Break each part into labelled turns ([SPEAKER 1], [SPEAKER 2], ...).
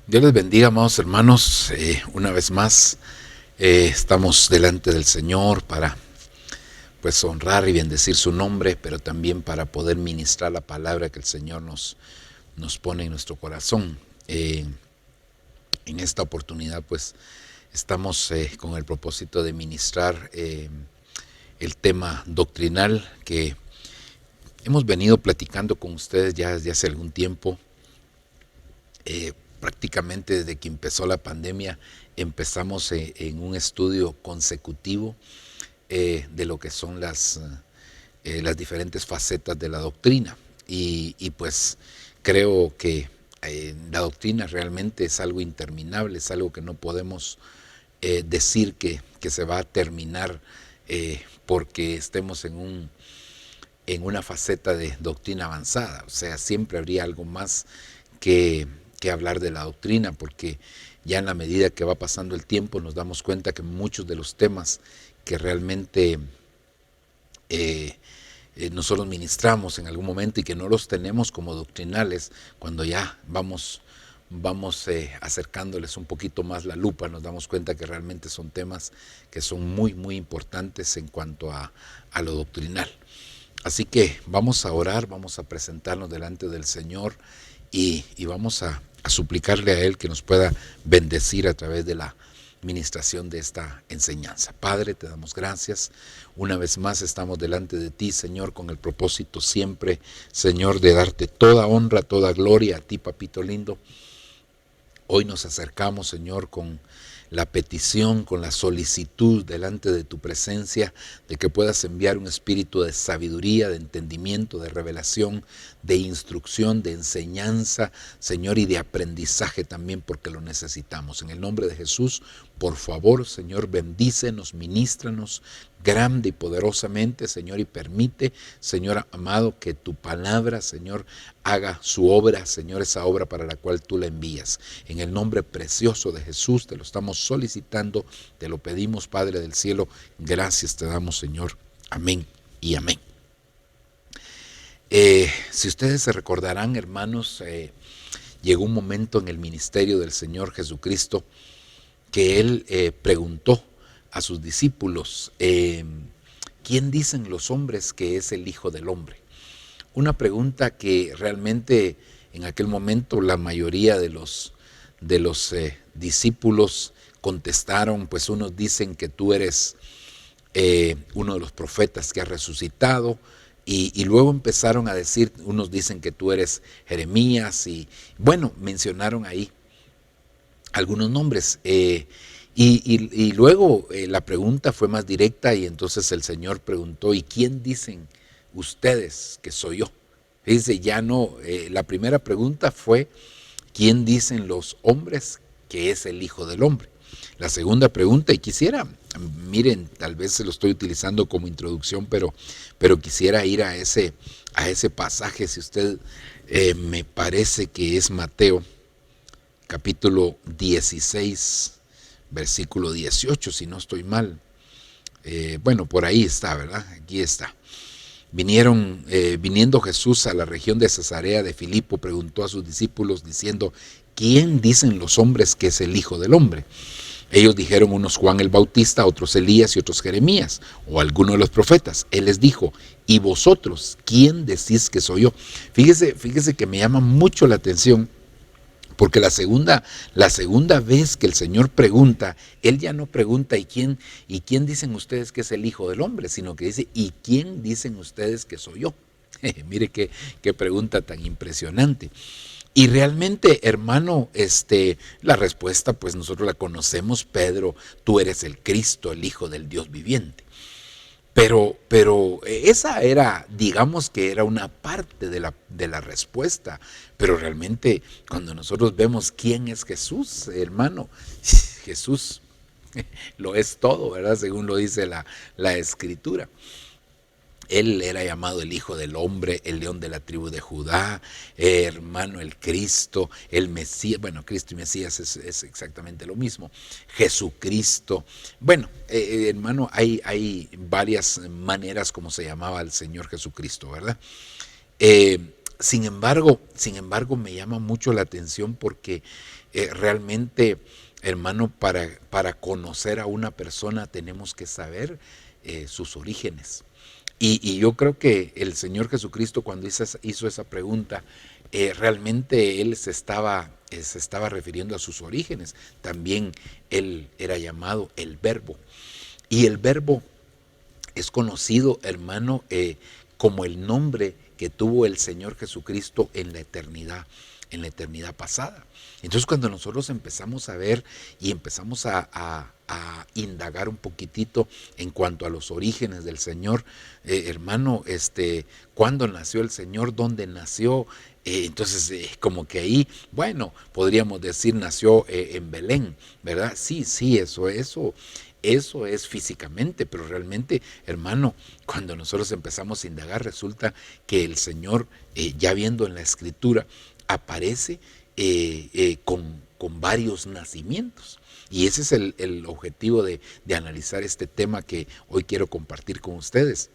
[SPEAKER 1] Dios les bendiga, amados hermanos. Una vez más estamos delante del Señor para pues honrar y bendecir su nombre, pero también para poder ministrar la palabra que el Señor nos pone en nuestro corazón. En esta oportunidad pues estamos con el propósito de ministrar el tema doctrinal que hemos venido platicando con ustedes ya desde hace algún tiempo. Prácticamente desde que empezó la pandemia empezamos en un estudio consecutivo de lo que son las diferentes facetas de la doctrina y pues creo que la doctrina realmente es algo interminable, es algo que no podemos decir que se va a terminar porque estemos en una faceta de doctrina avanzada. O sea, siempre habría algo más que hablar de la doctrina, porque ya en la medida que va pasando el tiempo nos damos cuenta que muchos de los temas que realmente nosotros ministramos en algún momento y que no los tenemos como doctrinales, cuando ya vamos acercándoles un poquito más la lupa, nos damos cuenta que realmente son temas que son muy, muy importantes en cuanto a lo doctrinal. Así que vamos a orar, vamos a presentarnos delante del Señor y vamos a suplicarle a Él que nos pueda bendecir a través de la ministración de esta enseñanza. Padre, te damos gracias. Una vez más estamos delante de ti, Señor, con el propósito siempre, Señor, de darte toda honra, toda gloria a ti, papito lindo. Hoy nos acercamos, Señor, con la petición, con la solicitud delante de tu presencia, de que puedas enviar un espíritu de sabiduría, de entendimiento, de revelación, de instrucción, de enseñanza, Señor, y de aprendizaje también, porque lo necesitamos. En el nombre de Jesús, por favor, Señor, bendícenos, ministranos grande y poderosamente, Señor, y permite, Señor amado, que tu palabra, Señor, haga su obra, Señor, esa obra para la cual tú la envías. En el nombre precioso de Jesús te lo estamos solicitando, te lo pedimos, Padre del cielo, gracias te damos, Señor. Amén y amén. Si ustedes se recordarán, hermanos, llegó un momento en el ministerio del Señor Jesucristo que Él preguntó a sus discípulos, ¿quién dicen los hombres que es el Hijo del Hombre? Una pregunta que realmente en aquel momento la mayoría de los discípulos contestaron, pues unos dicen que tú eres uno de los profetas que ha resucitado, y luego empezaron a decir, unos dicen que tú eres Jeremías, y bueno, mencionaron ahí algunos nombres. Y luego la pregunta fue más directa y entonces el Señor preguntó, ¿y quién dicen ustedes que soy yo? Fíjense, ya no, la primera pregunta fue, ¿quién dicen los hombres que es el Hijo del Hombre? La segunda pregunta, y quisiera, miren, tal vez se lo estoy utilizando como introducción, pero quisiera ir a ese pasaje, si usted me parece que es Mateo, capítulo 16, versículo 18, si no estoy mal. Bueno, por ahí está, ¿verdad? Aquí está. Viniendo Jesús a la región de Cesarea de Filipo, preguntó a sus discípulos diciendo, ¿quién dicen los hombres que es el Hijo del Hombre? Ellos dijeron, unos Juan el Bautista, otros Elías y otros Jeremías, o alguno de los profetas. Él les dijo, ¿y vosotros quién decís que soy yo? Fíjese que me llama mucho la atención, porque la segunda vez que el Señor pregunta, Él ya no pregunta ¿y quién dicen ustedes que es el Hijo del Hombre? Sino que dice, ¿y quién dicen ustedes que soy yo? Mire qué pregunta tan impresionante. Y realmente, hermano, la respuesta pues nosotros la conocemos. Pedro, tú eres el Cristo, el Hijo del Dios viviente. Pero esa era, digamos que era una parte de la respuesta, pero realmente cuando nosotros vemos quién es Jesús, hermano, Jesús lo es todo, ¿verdad? Según lo dice la Escritura. Él era llamado el Hijo del Hombre, el León de la tribu de Judá, hermano, el Cristo, el Mesías. Bueno, Cristo y Mesías es exactamente lo mismo. Jesucristo. Bueno, hermano, hay varias maneras como se llamaba al Señor Jesucristo, ¿verdad? Sin embargo, me llama mucho la atención porque realmente, hermano, para conocer a una persona tenemos que saber sus orígenes. Y yo creo que el Señor Jesucristo, cuando hizo esa pregunta, realmente Él se estaba refiriendo a sus orígenes. También Él era llamado el Verbo. Y el Verbo es conocido, hermano, como el nombre que tuvo el Señor Jesucristo en la eternidad pasada. Entonces, cuando nosotros empezamos a ver y empezamos a indagar un poquitito en cuanto a los orígenes del Señor, hermano, cuándo nació el Señor, dónde nació, entonces como que ahí, bueno, podríamos decir nació en Belén, ¿verdad? Sí, eso es físicamente, pero realmente, hermano, cuando nosotros empezamos a indagar, resulta que el Señor, ya viendo en la Escritura, aparece con varios nacimientos. Y ese es el objetivo de analizar este tema que hoy quiero compartir con ustedes.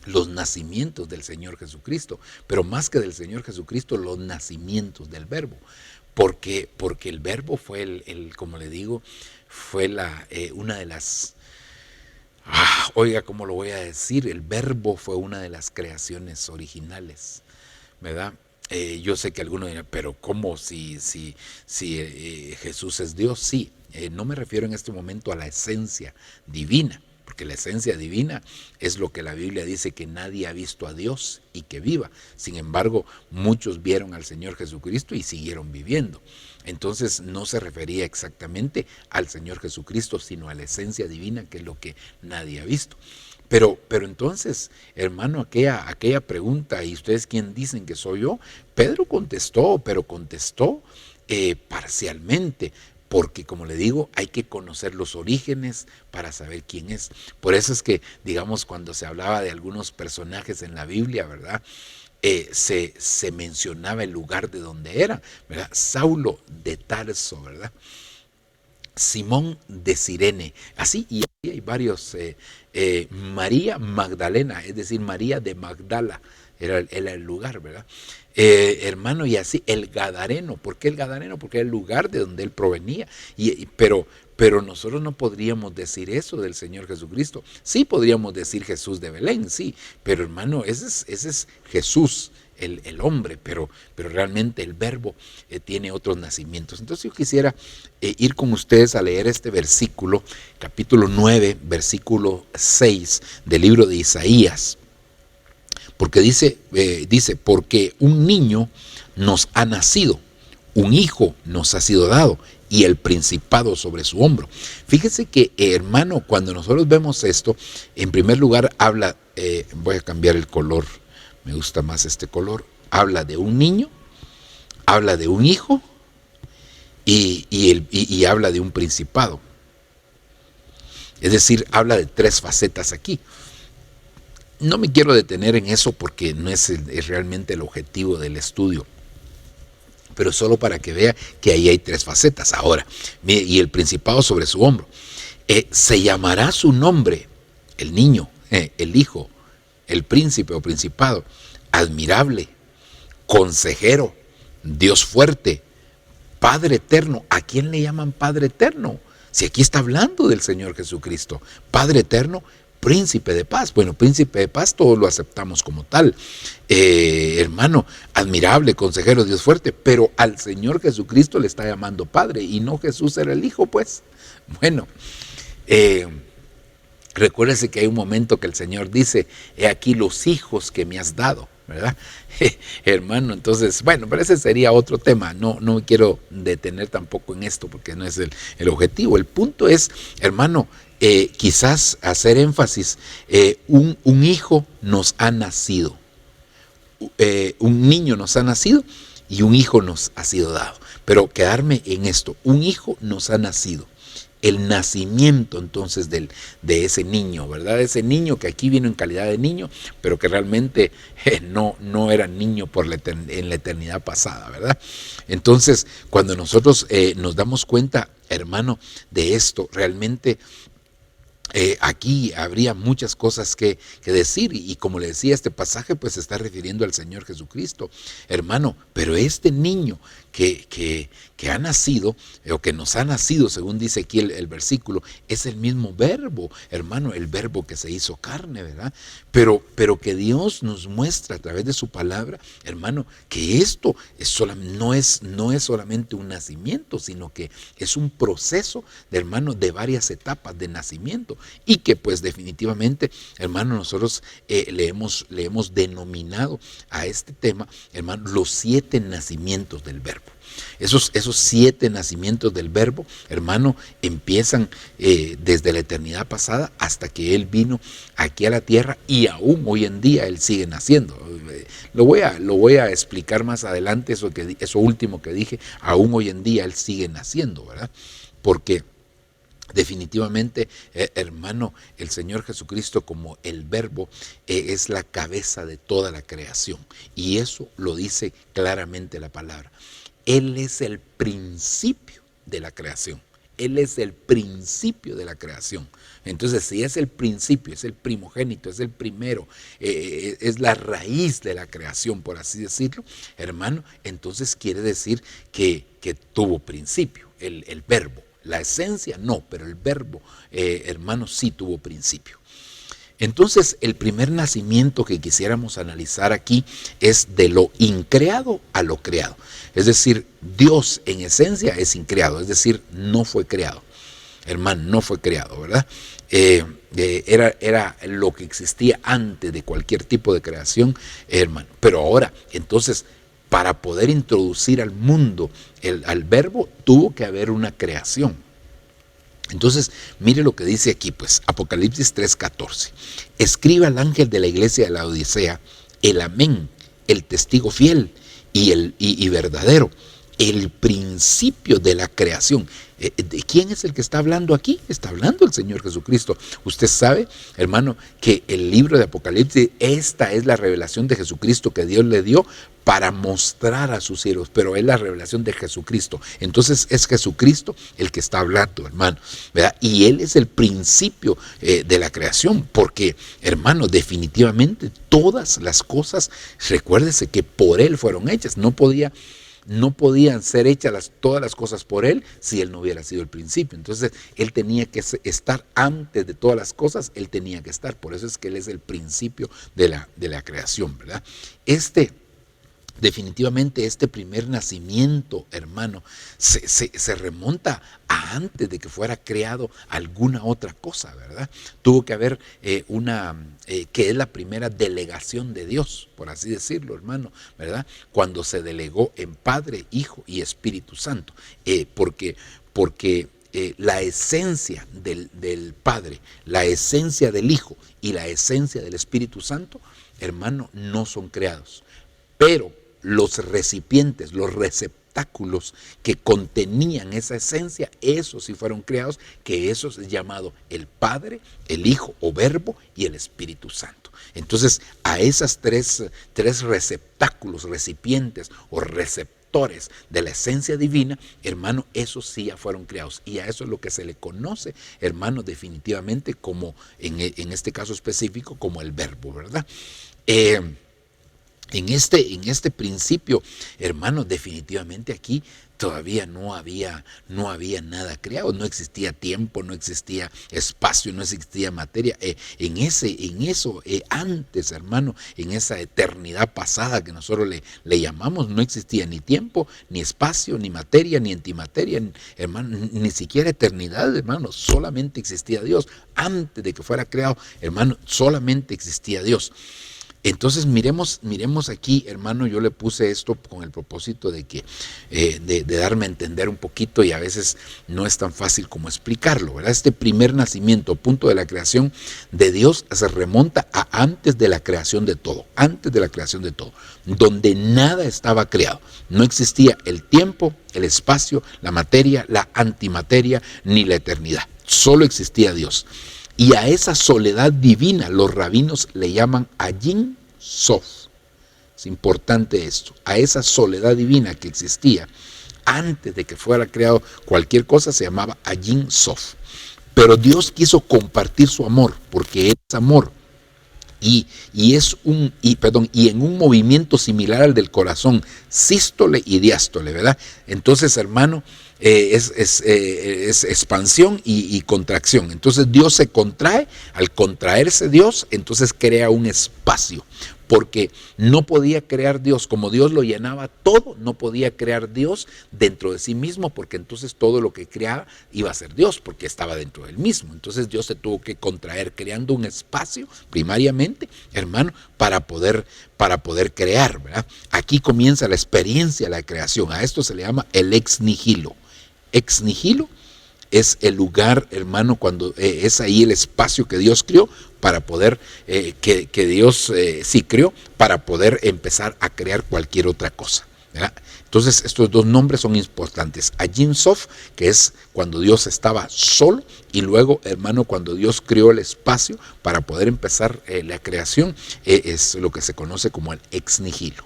[SPEAKER 1] Los nacimientos del Señor Jesucristo, pero más que del Señor Jesucristo, los nacimientos del Verbo. Porque el Verbo fue como le digo, fue una de las, oiga, ¿cómo lo voy a decir? El Verbo fue una de las creaciones originales, ¿verdad? Yo sé que algunos dirán, pero ¿cómo si Jesús es Dios? Sí, no me refiero en este momento a la esencia divina, porque la esencia divina es lo que la Biblia dice, que nadie ha visto a Dios y que viva. Sin embargo, muchos vieron al Señor Jesucristo y siguieron viviendo. Entonces no se refería exactamente al Señor Jesucristo, sino a la esencia divina, que es lo que nadie ha visto. Pero entonces, hermano, aquella pregunta, ¿y ustedes quién dicen que soy yo? Pedro contestó, pero contestó parcialmente, porque como le digo, hay que conocer los orígenes para saber quién es. Por eso es que, digamos, cuando se hablaba de algunos personajes en la Biblia, ¿verdad? Se mencionaba el lugar de donde era, ¿verdad? Saulo de Tarso, ¿verdad? Simón de Cirene, así, y hay varios, María Magdalena, es decir, María de Magdala, era el lugar, ¿verdad? Hermano, y así, el Gadareno. ¿Por qué el Gadareno? Porque era el lugar de donde él provenía, pero nosotros no podríamos decir eso del Señor Jesucristo. Sí podríamos decir Jesús de Belén, sí, pero hermano, ese es Jesús, el hombre, pero realmente el Verbo tiene otros nacimientos. Entonces yo quisiera ir con ustedes a leer este versículo, capítulo 9, versículo 6 del libro de Isaías, porque dice, porque un niño nos ha nacido, un hijo nos ha sido dado, y el principado sobre su hombro. Fíjese que, hermano, cuando nosotros vemos esto, en primer lugar habla, voy a cambiar el color, me gusta más este color, habla de un niño, habla de un hijo y habla de un principado. Es decir, habla de tres facetas aquí. No me quiero detener en eso porque no es realmente el objetivo del estudio, pero solo para que vea que ahí hay tres facetas. Ahora, y el principado sobre su hombro. Se llamará su nombre, el niño, el hijo, el príncipe o principado, admirable, consejero, Dios fuerte, Padre eterno. ¿A quién le llaman Padre eterno? Si aquí está hablando del Señor Jesucristo. Padre eterno, príncipe de paz. Bueno, príncipe de paz todos lo aceptamos como tal. Hermano, admirable, consejero, Dios fuerte, pero al Señor Jesucristo le está llamando Padre y no Jesús era el Hijo, pues. Bueno, recuérdese que hay un momento que el Señor dice, he aquí los hijos que me has dado, ¿verdad? Hermano, entonces, bueno, pero ese sería otro tema, no me quiero detener tampoco en esto porque no es el objetivo. El punto es, hermano, quizás hacer énfasis, un hijo nos ha nacido, un niño nos ha nacido y un hijo nos ha sido dado, pero quedarme en esto, un hijo nos ha nacido. El nacimiento entonces de ese niño, ¿verdad? Ese niño que aquí vino en calidad de niño, pero que realmente no era niño en la eternidad pasada, ¿verdad? Entonces, cuando nosotros nos damos cuenta, hermano, de esto, realmente Aquí habría muchas cosas que decir y como le decía, este pasaje pues se está refiriendo al Señor Jesucristo, hermano, pero este niño que ha nacido, o que nos ha nacido, según dice aquí el versículo, es el mismo verbo, hermano, el verbo que se hizo carne, ¿verdad? Pero que Dios nos muestra a través de su palabra, hermano, que esto no es solamente un nacimiento, sino que es un proceso, hermano, de varias etapas de nacimiento, y que pues definitivamente, hermano, nosotros le hemos denominado a este tema, hermano, los 7 nacimientos del verbo. Esos 7 nacimientos del verbo, hermano, empiezan desde la eternidad pasada hasta que Él vino aquí a la tierra, y aún hoy en día Él sigue naciendo. Lo voy a explicar más adelante, eso último que dije, aún hoy en día Él sigue naciendo, ¿verdad? Porque definitivamente, hermano, el Señor Jesucristo como el verbo es la cabeza de toda la creación, y eso lo dice claramente la palabra. Él es el principio de la creación. Él es el principio de la creación. Entonces, si es el principio, es el primogénito, es el primero, es la raíz de la creación, por así decirlo, hermano, entonces quiere decir que tuvo principio, el verbo. La esencia no, pero el verbo, hermano, sí tuvo principio. Entonces, el primer nacimiento que quisiéramos analizar aquí es de lo increado a lo creado. Es decir, Dios en esencia es increado, es decir, no fue creado. Hermano, no fue creado, ¿verdad? Era lo que existía antes de cualquier tipo de creación, hermano. Pero ahora, entonces, para poder introducir al mundo al verbo, tuvo que haber una creación. Entonces, mire lo que dice aquí, pues, Apocalipsis 3:14. Escribe al ángel de la iglesia de la Odisea, el amén, el testigo fiel y verdadero, el principio de la creación. ¿De quién es el que está hablando aquí? Está hablando el Señor Jesucristo. Usted sabe, hermano, que el libro de Apocalipsis, esta es la revelación de Jesucristo que Dios le dio para mostrar a sus hijos, pero es la revelación de Jesucristo. Entonces es Jesucristo el que está hablando, hermano, ¿verdad? Y Él es el principio de la creación, porque, hermano, definitivamente todas las cosas, recuérdese que por Él fueron hechas. No podían ser hechas todas las cosas por Él si Él no hubiera sido el principio. Entonces Él tenía que estar antes de todas las cosas, Él tenía que estar. Por eso es que Él es el principio de la creación, ¿verdad? Definitivamente este primer nacimiento, hermano, se remonta a antes de que fuera creado alguna otra cosa, ¿verdad? Tuvo que haber que es la primera delegación de Dios, por así decirlo, hermano, ¿verdad? Cuando se delegó en Padre, Hijo y Espíritu Santo, porque la esencia del Padre, la esencia del Hijo y la esencia del Espíritu Santo, hermano, no son creados, pero los recipientes, los receptáculos que contenían esa esencia, esos sí fueron creados, que eso es llamado el Padre, el Hijo o Verbo y el Espíritu Santo. Entonces, a esas tres receptáculos, recipientes o receptores de la esencia divina, hermano, esos sí ya fueron creados. Y a eso es lo que se le conoce, hermano, definitivamente como, en este caso específico, como el Verbo, ¿verdad? En este principio, hermano, definitivamente aquí todavía no había nada creado, no existía tiempo, no existía espacio, no existía materia. En eso antes, hermano, en esa eternidad pasada que nosotros le llamamos, no existía ni tiempo, ni espacio, ni materia, ni antimateria, hermano, ni siquiera eternidad, hermano, solamente existía Dios. Antes de que fuera creado, hermano, solamente existía Dios. Entonces miremos aquí, hermano, yo le puse esto con el propósito de que de darme a entender un poquito, y a veces no es tan fácil como explicarlo, ¿verdad? Este primer nacimiento, punto de la creación de Dios, se remonta a antes de la creación de todo, donde nada estaba creado. No existía el tiempo, el espacio, la materia, la antimateria, ni la eternidad. Solo existía Dios. Y a esa soledad divina los rabinos le llaman Ayin Sof. Es importante esto. A esa soledad divina que existía antes de que fuera creado cualquier cosa se llamaba Ayin Sof. Pero Dios quiso compartir su amor, porque es amor. Y en un movimiento similar al del corazón, sístole y diástole, ¿verdad? Entonces, hermano, es expansión y contracción. Entonces Dios se contrae. Al contraerse Dios, entonces crea un espacio, porque no podía crear Dios, como Dios lo llenaba todo, no podía crear Dios dentro de sí mismo, porque entonces todo lo que creaba iba a ser Dios, porque estaba dentro del mismo. Entonces Dios se tuvo que contraer, creando un espacio primariamente, hermano, para poder crear, ¿verdad? Aquí comienza la experiencia de la creación. A esto se le llama el ex nihilo. Ex nihilo es el lugar, hermano, cuando es ahí el espacio que Dios creó para poder, que Dios sí creó para poder empezar a crear cualquier otra cosa, ¿verdad? Entonces estos dos nombres son importantes. Ajin Sof, que es cuando Dios estaba solo, y luego, hermano, cuando Dios creó el espacio para poder empezar la creación, es lo que se conoce como el ex nihilo.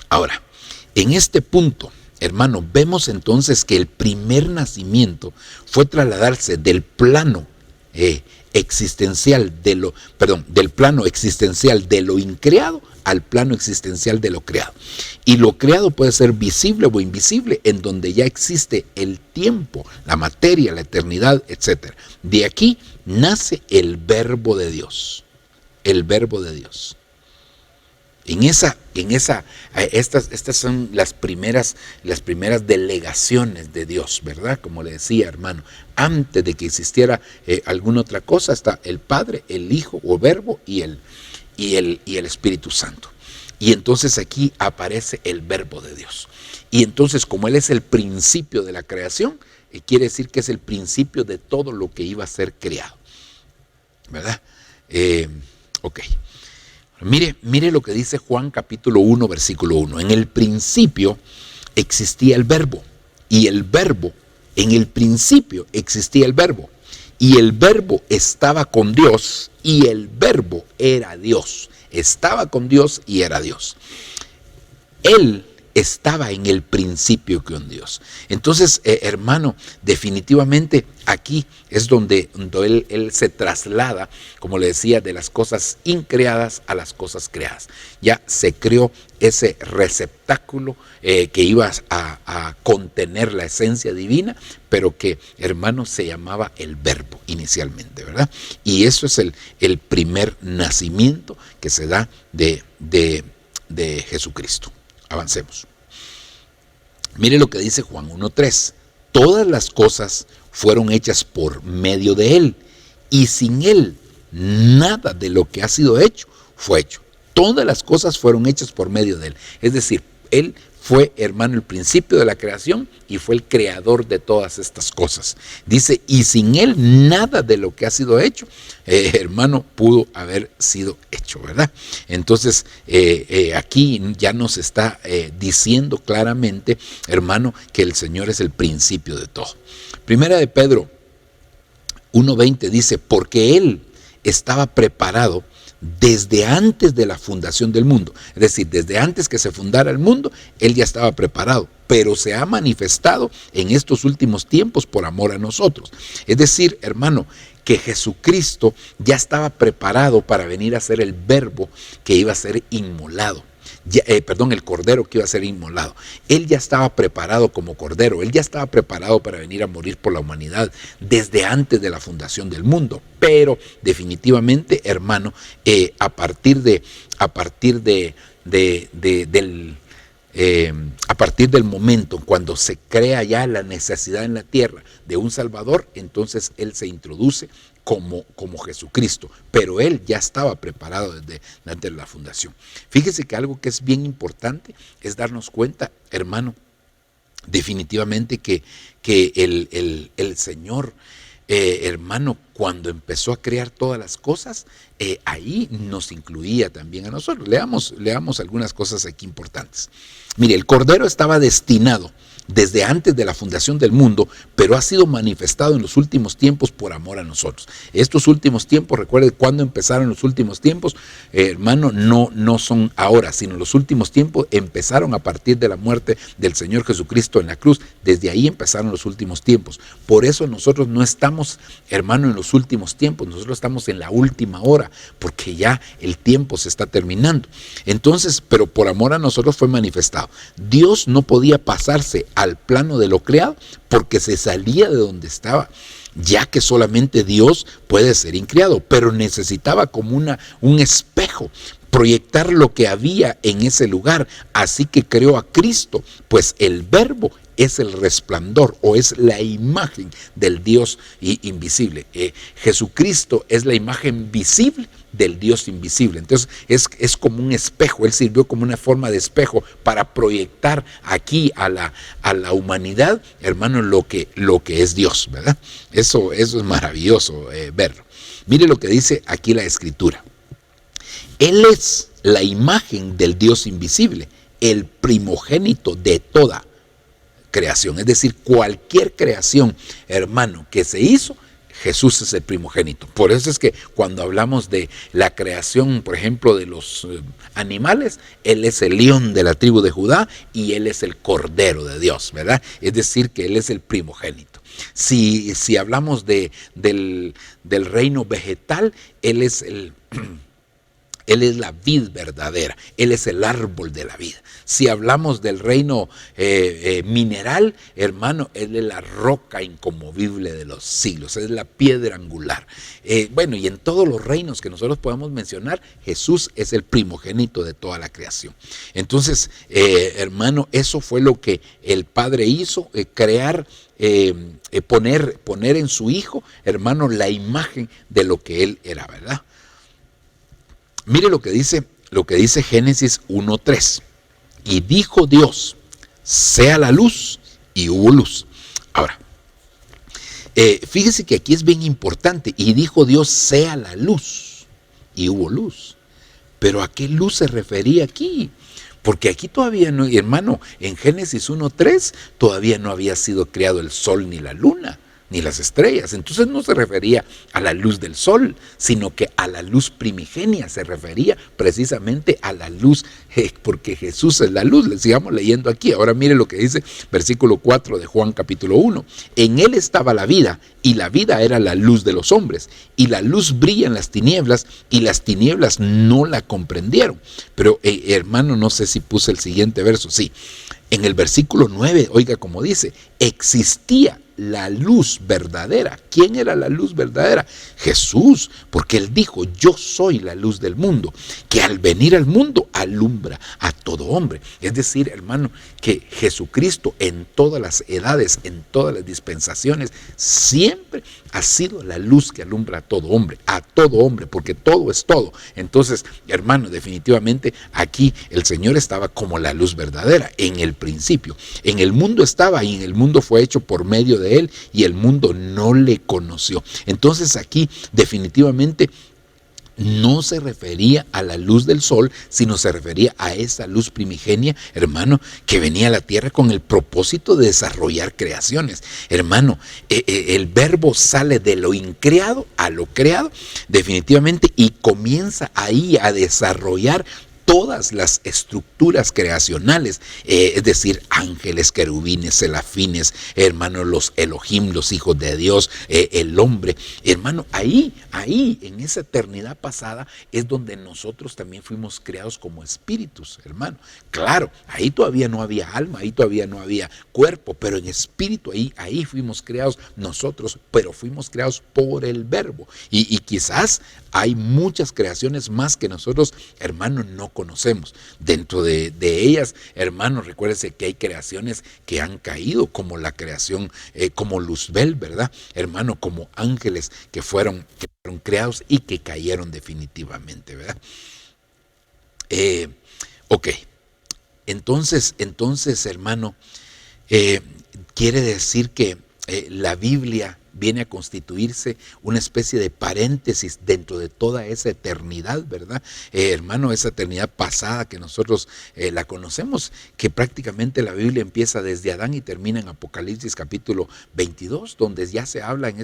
[SPEAKER 1] Ahora, en este punto, hermano, vemos entonces que el primer nacimiento fue trasladarse del plano existencial del plano existencial de lo increado al plano existencial de lo creado. Y lo creado puede ser visible o invisible, en donde ya existe el tiempo, la materia, la eternidad, etc. De aquí nace el verbo de Dios. El verbo de Dios. Estas son las primeras delegaciones de Dios, ¿verdad? Como le decía, hermano, antes de que existiera alguna otra cosa, está el Padre, el Hijo o Verbo y el Espíritu Santo. Y entonces aquí aparece el Verbo de Dios. Y entonces, como Él es el principio de la creación, quiere decir que es el principio de todo lo que iba a ser creado, ¿verdad? Ok. Mire lo que dice Juan capítulo 1, versículo 1. En el principio existía el verbo, y el verbo, en el principio existía el verbo, y el verbo estaba con Dios, y el verbo era Dios. Estaba con Dios y era Dios. Él estaba en el principio con Dios. Entonces, hermano, definitivamente aquí es donde él se traslada, como le decía, de las cosas increadas a las cosas creadas. Ya se creó ese receptáculo que iba a contener la esencia divina, pero que, hermano, se llamaba el Verbo inicialmente, ¿verdad? Y eso es el primer nacimiento que se da de Jesucristo. Avancemos. Mire lo que dice Juan 1:3. Todas las cosas fueron hechas por medio de Él, y sin Él nada de lo que ha sido hecho fue hecho. Todas las cosas fueron hechas por medio de Él. Es decir, Él fue, hermano, el principio de la creación y fue el creador de todas estas cosas. Dice, y sin Él nada de lo que ha sido hecho, hermano, pudo haber sido hecho, ¿verdad? Entonces, aquí ya nos está diciendo claramente, hermano, que el Señor es el principio de todo. Primera de Pedro 1:20 dice, porque Él estaba preparado desde antes de la fundación del mundo. Es decir, desde antes que se fundara el mundo, Él ya estaba preparado, pero se ha manifestado en estos últimos tiempos por amor a nosotros. Es decir, hermano, que Jesucristo ya estaba preparado para venir a ser el Verbo que iba a ser inmolado. El cordero que iba a ser inmolado. Él ya estaba preparado como cordero, Él ya estaba preparado para venir a morir por la humanidad desde antes de la fundación del mundo. Pero definitivamente, hermano, a partir del momento cuando se crea ya la necesidad en la tierra de un Salvador, entonces Él se introduce como Jesucristo, pero Él ya estaba preparado desde antes de la fundación. Fíjese que algo que es bien importante es darnos cuenta, hermano, definitivamente que el Señor, hermano, cuando empezó a crear todas las cosas, ahí nos incluía también a nosotros. Leamos algunas cosas aquí importantes. Mire, el Cordero estaba destinado desde antes de la fundación del mundo, pero ha sido manifestado en los últimos tiempos por amor a nosotros. Estos últimos tiempos, recuerde cuándo empezaron los últimos tiempos, hermano, no son ahora, sino los últimos tiempos empezaron a partir de la muerte del Señor Jesucristo en la cruz. Desde ahí empezaron los últimos tiempos. Por eso nosotros no estamos, hermano, en los últimos tiempos, nosotros estamos en la última hora, porque ya el tiempo se está terminando. Entonces, pero por amor a nosotros fue manifestado. Dios no podía pasarse al plano de lo creado porque se salía de donde estaba, ya que solamente Dios puede ser increado, pero necesitaba como un espejo, proyectar lo que había en ese lugar. Así que creó a Cristo, pues el Verbo es el resplandor o es la imagen del Dios invisible. Jesucristo es la imagen visible del Dios invisible. Entonces es como un espejo. Él sirvió como una forma de espejo para proyectar aquí a la humanidad, hermano, lo que es Dios, ¿verdad? Eso es maravilloso verlo. Mire lo que dice aquí la Escritura. Él es la imagen del Dios invisible, el primogénito de toda creación. Es decir, cualquier creación, hermano, que se hizo, Jesús es el primogénito. Por eso es que cuando hablamos de la creación, por ejemplo, de los animales, Él es el león de la tribu de Judá y Él es el cordero de Dios, ¿verdad? Es decir, que Él es el primogénito. Si hablamos del reino vegetal, Él es la vid verdadera, Él es el árbol de la vida. Si hablamos del reino mineral, hermano, Él es la roca inconmovible de los siglos, es la piedra angular. Bueno, y en todos los reinos que nosotros podemos mencionar, Jesús es el primogénito de toda la creación. Entonces, hermano, eso fue lo que el Padre hizo, crear, poner en su Hijo, hermano, la imagen de lo que Él era, ¿verdad? Mire lo que dice Génesis 1:3. Y dijo Dios, sea la luz, y hubo luz. Ahora, fíjese que aquí es bien importante. Y dijo Dios, sea la luz, y hubo luz. Pero ¿a qué luz se refería aquí? Porque aquí todavía no, hermano, en Génesis 1:3 todavía no había sido creado el sol ni la luna, ni las estrellas. Entonces no se refería a la luz del sol, sino que a la luz primigenia, se refería precisamente a la luz, porque Jesús es la luz. Le sigamos leyendo aquí. Ahora mire lo que dice versículo 4 de Juan capítulo 1. En Él estaba la vida, y la vida era la luz de los hombres, y la luz brilla en las tinieblas, y las tinieblas no la comprendieron. Pero hermano, no sé si puse el siguiente verso. Sí, en el versículo 9, oiga como dice, existía la luz verdadera. ¿Quién era la luz verdadera? Jesús, porque Él dijo, yo soy la luz del mundo, que al venir al mundo alumbra a todo hombre. Es decir, hermano, que Jesucristo en todas las edades, en todas las dispensaciones, siempre ha sido la luz que alumbra a todo hombre, porque todo es todo. Entonces, hermano, definitivamente aquí el Señor estaba como la luz verdadera en el principio. En el mundo estaba, y en el mundo fue hecho por medio de Él, y el mundo no le conoció. Entonces aquí definitivamente no se refería a la luz del sol, sino se refería a esa luz primigenia, hermano, que venía a la tierra con el propósito de desarrollar creaciones. Hermano, el verbo sale de lo increado a lo creado, definitivamente, y comienza ahí a desarrollar todas las estructuras creacionales, es decir, ángeles, querubines, serafines, hermano, los Elohim, los hijos de Dios, el hombre. Hermano, ahí, en esa eternidad pasada, es donde nosotros también fuimos creados como espíritus, hermano. Claro, ahí todavía no había alma, ahí todavía no había cuerpo, pero en espíritu, ahí fuimos creados nosotros, pero fuimos creados por el verbo. Y quizás hay muchas creaciones más que nosotros, hermano, no conocemos. Dentro de ellas, hermano, recuérdese que hay creaciones que han caído, como la creación, como Luzbel, ¿verdad? Hermano, como ángeles que fueron creados y que cayeron definitivamente, ¿verdad? Ok. Entonces, hermano, quiere decir que la Biblia viene a constituirse una especie de paréntesis dentro de toda esa eternidad, ¿verdad? Hermano, esa eternidad pasada que nosotros la conocemos, que prácticamente la Biblia empieza desde Adán y termina en Apocalipsis capítulo 22, donde ya se habla en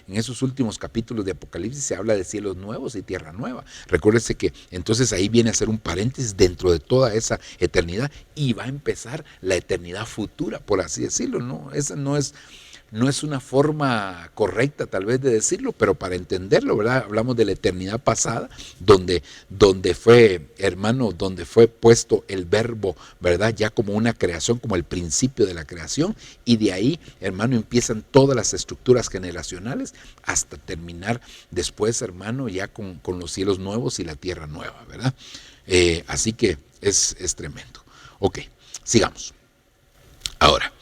[SPEAKER 1] esos últimos capítulos de Apocalipsis, se habla de cielos nuevos y tierra nueva. Recuérdese que entonces ahí viene a ser un paréntesis dentro de toda esa eternidad y va a empezar la eternidad futura, por así decirlo, ¿no? Esa no es una forma correcta tal vez de decirlo, pero para entenderlo, ¿verdad? Hablamos de la eternidad pasada, donde fue, hermano, donde fue puesto el verbo, ¿verdad? Ya como una creación, como el principio de la creación, y de ahí, hermano, empiezan todas las estructuras generacionales hasta terminar después, hermano, ya con los cielos nuevos y la tierra nueva, ¿verdad? Así que es tremendo. Ok, sigamos. Ahora,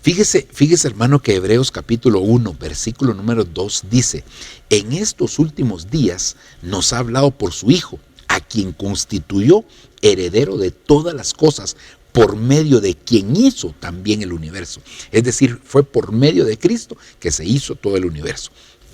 [SPEAKER 1] fíjese hermano que Hebreos capítulo 1, versículo número 2 dice: en estos últimos días nos ha hablado por su Hijo, a quien constituyó heredero de todas las cosas, por medio de quien hizo también el universo. Es decir, fue por medio de Cristo que se hizo todo el universo.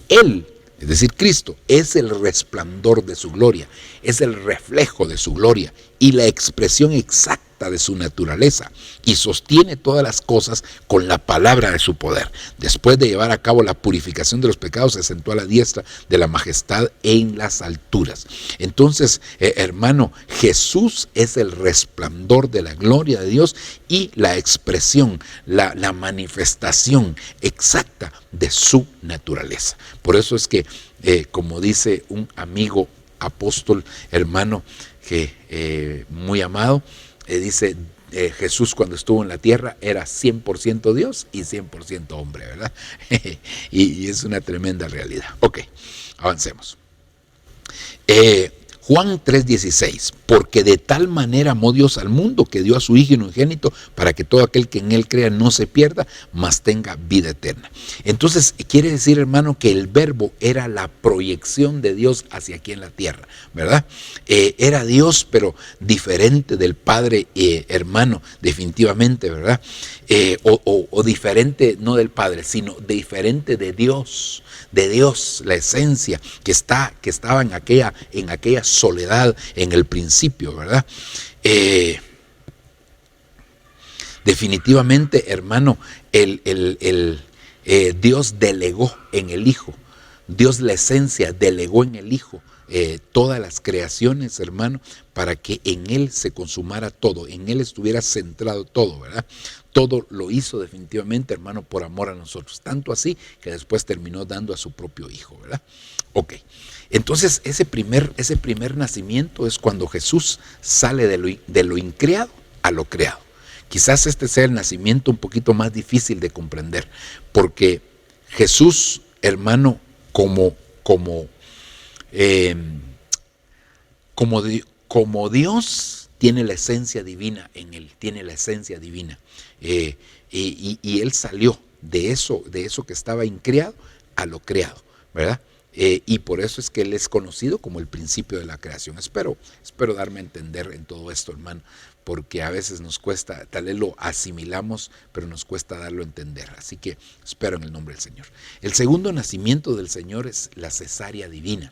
[SPEAKER 1] Él, es decir, Cristo, es el resplandor de su gloria, es el reflejo de su gloria y la expresión exacta de su naturaleza, y sostiene todas las cosas con la palabra de su poder. Después de llevar a cabo la purificación de los pecados, se sentó a la diestra de la majestad en las alturas. Entonces, hermano, Jesús es el resplandor de la gloria de Dios y la expresión, la manifestación exacta de su naturaleza. Por eso es que, como dice un amigo apóstol, hermano, que muy amado, dice, Jesús cuando estuvo en la tierra era 100% Dios y 100% hombre, ¿verdad? y es una tremenda realidad. Ok, avancemos. Juan 3:16, porque de tal manera amó Dios al mundo que dio a su Hijo unigénito para que todo aquel que en él crea no se pierda, mas tenga vida eterna. Entonces quiere decir, hermano, que el verbo era la proyección de Dios hacia aquí en la tierra, ¿verdad? Era Dios, pero diferente del Padre, hermano, definitivamente, ¿verdad? O diferente, no del Padre, sino diferente de Dios, la esencia que estaba en aquella soledad en el principio, ¿verdad? Definitivamente, hermano, Dios delegó en el Hijo, Dios la esencia delegó en el Hijo todas las creaciones, hermano, para que en Él se consumara todo, en Él estuviera centrado todo, ¿verdad? Todo lo hizo definitivamente, hermano, por amor a nosotros, tanto así que después terminó dando a su propio Hijo, ¿verdad? Ok, entonces ese primer nacimiento es cuando Jesús sale de lo increado a lo creado. Quizás este sea el nacimiento un poquito más difícil de comprender, porque Jesús, hermano, como Dios, tiene la esencia divina en él, tiene la esencia divina. Y él salió de eso que estaba increado a lo creado, ¿verdad? Y por eso es que él es conocido como el principio de la creación. Espero darme a entender en todo esto, hermano, porque a veces nos cuesta, tal vez lo asimilamos, pero nos cuesta darlo a entender. Así que espero en el nombre del Señor. El segundo nacimiento del Señor es la cesárea divina.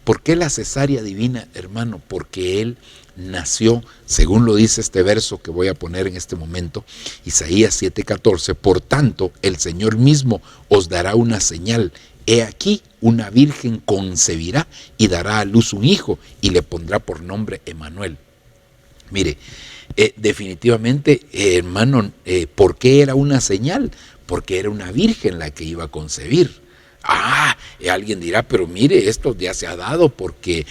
[SPEAKER 1] ¿Por qué la cesárea divina, hermano? Porque Él nació, según lo dice este verso que voy a poner en este momento, Isaías 7:14, por tanto, el Señor mismo os dará una señal. He aquí, una virgen concebirá y dará a luz un hijo y le pondrá por nombre Emmanuel. Mire, definitivamente, hermano, ¿por qué era una señal? Porque era una virgen la que iba a concebir. Alguien dirá, pero mire, esto ya se ha dado porque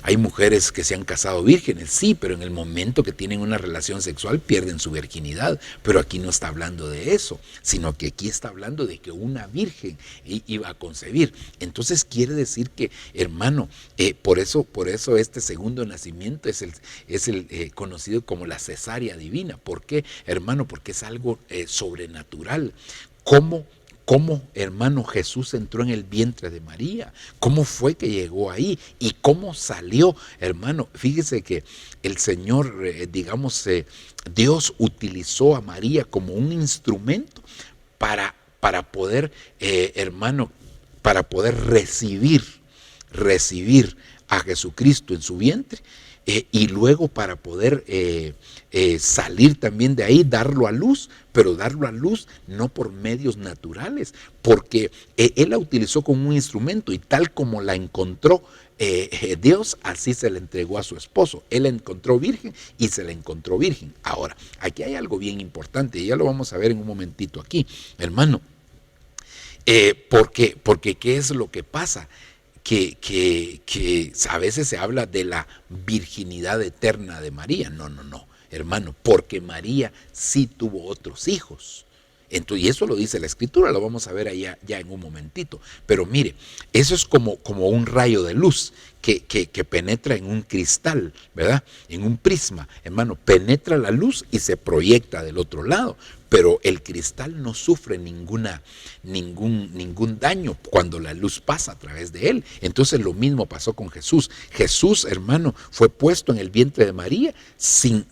[SPEAKER 1] hay mujeres que se han casado vírgenes. Sí, pero en el momento que tienen una relación sexual pierden su virginidad. Pero aquí no está hablando de eso, sino que aquí está hablando de que una virgen iba a concebir. Entonces quiere decir que, hermano, por eso este segundo nacimiento es el conocido como la cesárea divina. ¿Por qué, hermano? Porque es algo sobrenatural. ¿Cómo, hermano, Jesús entró en el vientre de María? ¿Cómo fue que llegó ahí? ¿Y cómo salió, hermano? Fíjese que el Señor, Dios utilizó a María como un instrumento para para poder, hermano, para poder recibir a Jesucristo en su vientre, y luego para poder salir también de ahí, darlo a luz, pero darlo a luz no por medios naturales, porque él la utilizó como un instrumento, y tal como la encontró Dios, así se la entregó a su esposo. Él la encontró virgen y se la encontró virgen. Ahora, aquí hay algo bien importante, y ya lo vamos a ver en un momentito aquí, hermano, porque ¿qué es lo que pasa? Que a veces se habla de la virginidad eterna de María. No, hermano, porque María sí tuvo otros hijos. Entonces, y eso lo dice la Escritura, lo vamos a ver allá ya en un momentito. Pero mire, eso es como un rayo de luz que penetra en un cristal, ¿verdad? En un prisma, hermano, penetra la luz y se proyecta del otro lado. Pero el cristal no sufre ningún daño cuando la luz pasa a través de él. Entonces lo mismo pasó con Jesús. Jesús, hermano, fue puesto en el vientre de María sin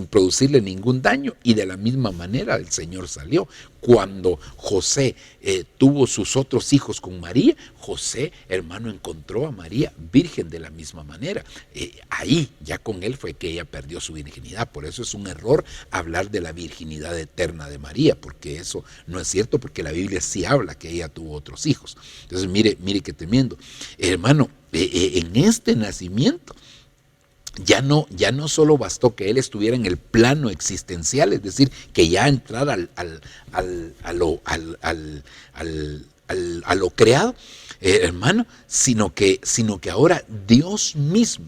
[SPEAKER 1] producirle ningún daño, y de la misma manera el Señor salió. Cuando José tuvo sus otros hijos con María, José, hermano, encontró a María virgen de la misma manera. Ahí ya con él fue que ella perdió su virginidad. Por eso es un error hablar de la virginidad eterna de María, porque eso no es cierto, porque la Biblia sí habla que ella tuvo otros hijos. Entonces mire qué tremendo, hermano. En este nacimiento ya no solo bastó que él estuviera en el plano existencial, es decir, que ya entrara a lo creado, hermano, sino que ahora Dios mismo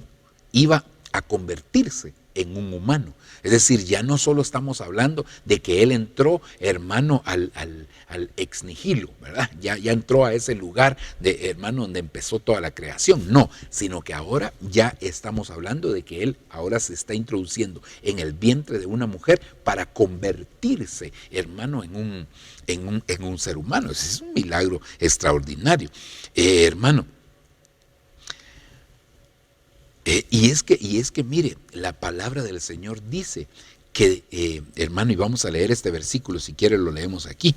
[SPEAKER 1] iba a convertirse en un humano. Es decir, ya no solo estamos hablando de que él entró, hermano, al ex nihilo, ¿verdad? Ya entró a ese lugar, hermano, donde empezó toda la creación. No, sino que ahora ya estamos hablando de que él ahora se está introduciendo en el vientre de una mujer para convertirse, hermano, en un ser humano. Ese es un milagro extraordinario, hermano. Y es que mire, la palabra del Señor dice que, hermano, y vamos a leer este versículo, si quiere lo leemos aquí.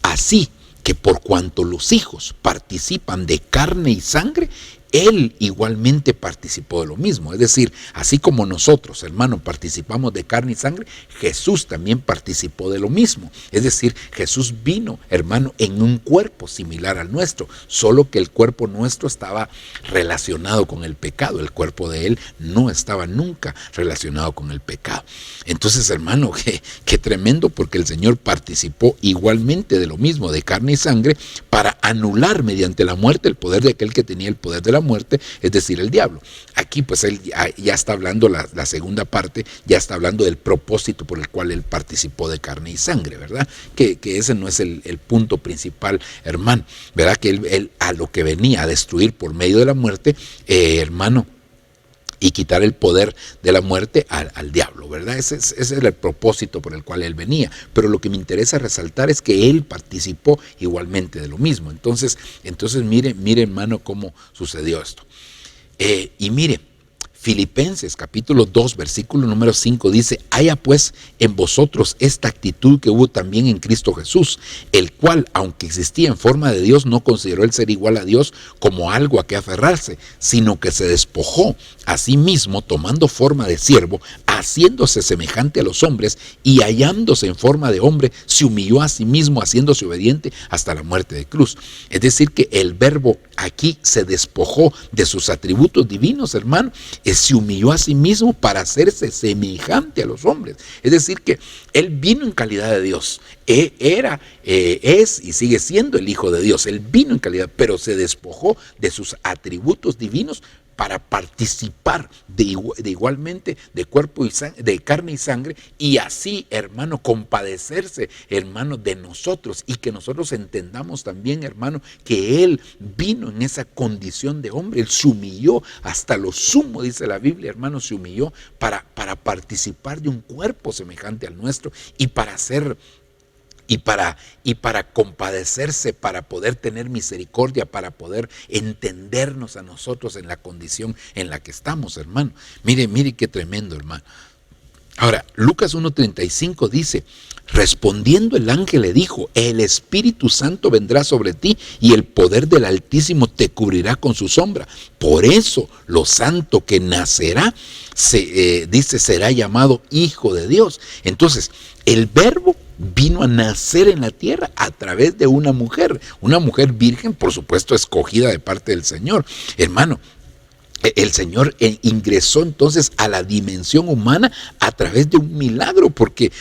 [SPEAKER 1] Así que por cuanto los hijos participan de carne y sangre, él igualmente participó de lo mismo. Es decir, así como nosotros, hermano, participamos de carne y sangre, Jesús también participó de lo mismo. Es decir, Jesús vino, hermano, en un cuerpo similar al nuestro, solo que el cuerpo nuestro estaba relacionado con el pecado. El cuerpo de él no estaba nunca relacionado con el pecado. Entonces, hermano, qué tremendo, porque el Señor participó igualmente de lo mismo, de carne y sangre, para anular mediante la muerte el poder de aquel que tenía el poder de la muerte, es decir, el diablo. Aquí pues él ya está hablando, la segunda parte, ya está hablando del propósito por el cual él participó de carne y sangre, ¿verdad? Que ese no es el punto principal, hermano, ¿verdad? Que él a lo que venía a destruir por medio de la muerte, hermano, y quitar el poder de la muerte al diablo, ¿verdad? Ese es el propósito por el cual él venía. Pero lo que me interesa resaltar es que él participó igualmente de lo mismo. Entonces mire, hermano, cómo sucedió esto. Y mire, Filipenses capítulo 2 versículo número 5 dice: haya pues en vosotros esta actitud que hubo también en Cristo Jesús, el cual, aunque existía en forma de Dios, no consideró el ser igual a Dios como algo a que aferrarse, sino que se despojó a sí mismo, tomando forma de siervo, haciéndose semejante a los hombres, y hallándose en forma de hombre, se humilló a sí mismo, haciéndose obediente hasta la muerte de cruz. Es decir, que el verbo aquí se despojó de sus atributos divinos, hermano, se humilló a sí mismo para hacerse semejante a los hombres. Es decir, que él vino en calidad de Dios, es y sigue siendo el Hijo de Dios. Él vino en calidad, pero se despojó de sus atributos divinos para participar igualmente de cuerpo y sangre, de carne y sangre, y así, hermano, compadecerse, hermano, de nosotros, y que nosotros entendamos también, hermano, que él vino en esa condición de hombre. Él se humilló hasta lo sumo, dice la Biblia, hermano, se humilló para participar de un cuerpo semejante al nuestro, y para hacer y para compadecerse, para poder tener misericordia, para poder entendernos a nosotros en la condición en la que estamos, hermano. Mire qué tremendo, hermano. Ahora, Lucas 1:35 dice, respondiendo el ángel le dijo, el Espíritu Santo vendrá sobre ti y el poder del Altísimo te cubrirá con su sombra. Por eso lo santo que nacerá, dice, será llamado Hijo de Dios. Entonces, el Verbo vino a nacer en la tierra a través de una mujer virgen, por supuesto, escogida de parte del Señor. Hermano, el Señor ingresó entonces a la dimensión humana a través de un milagro, porque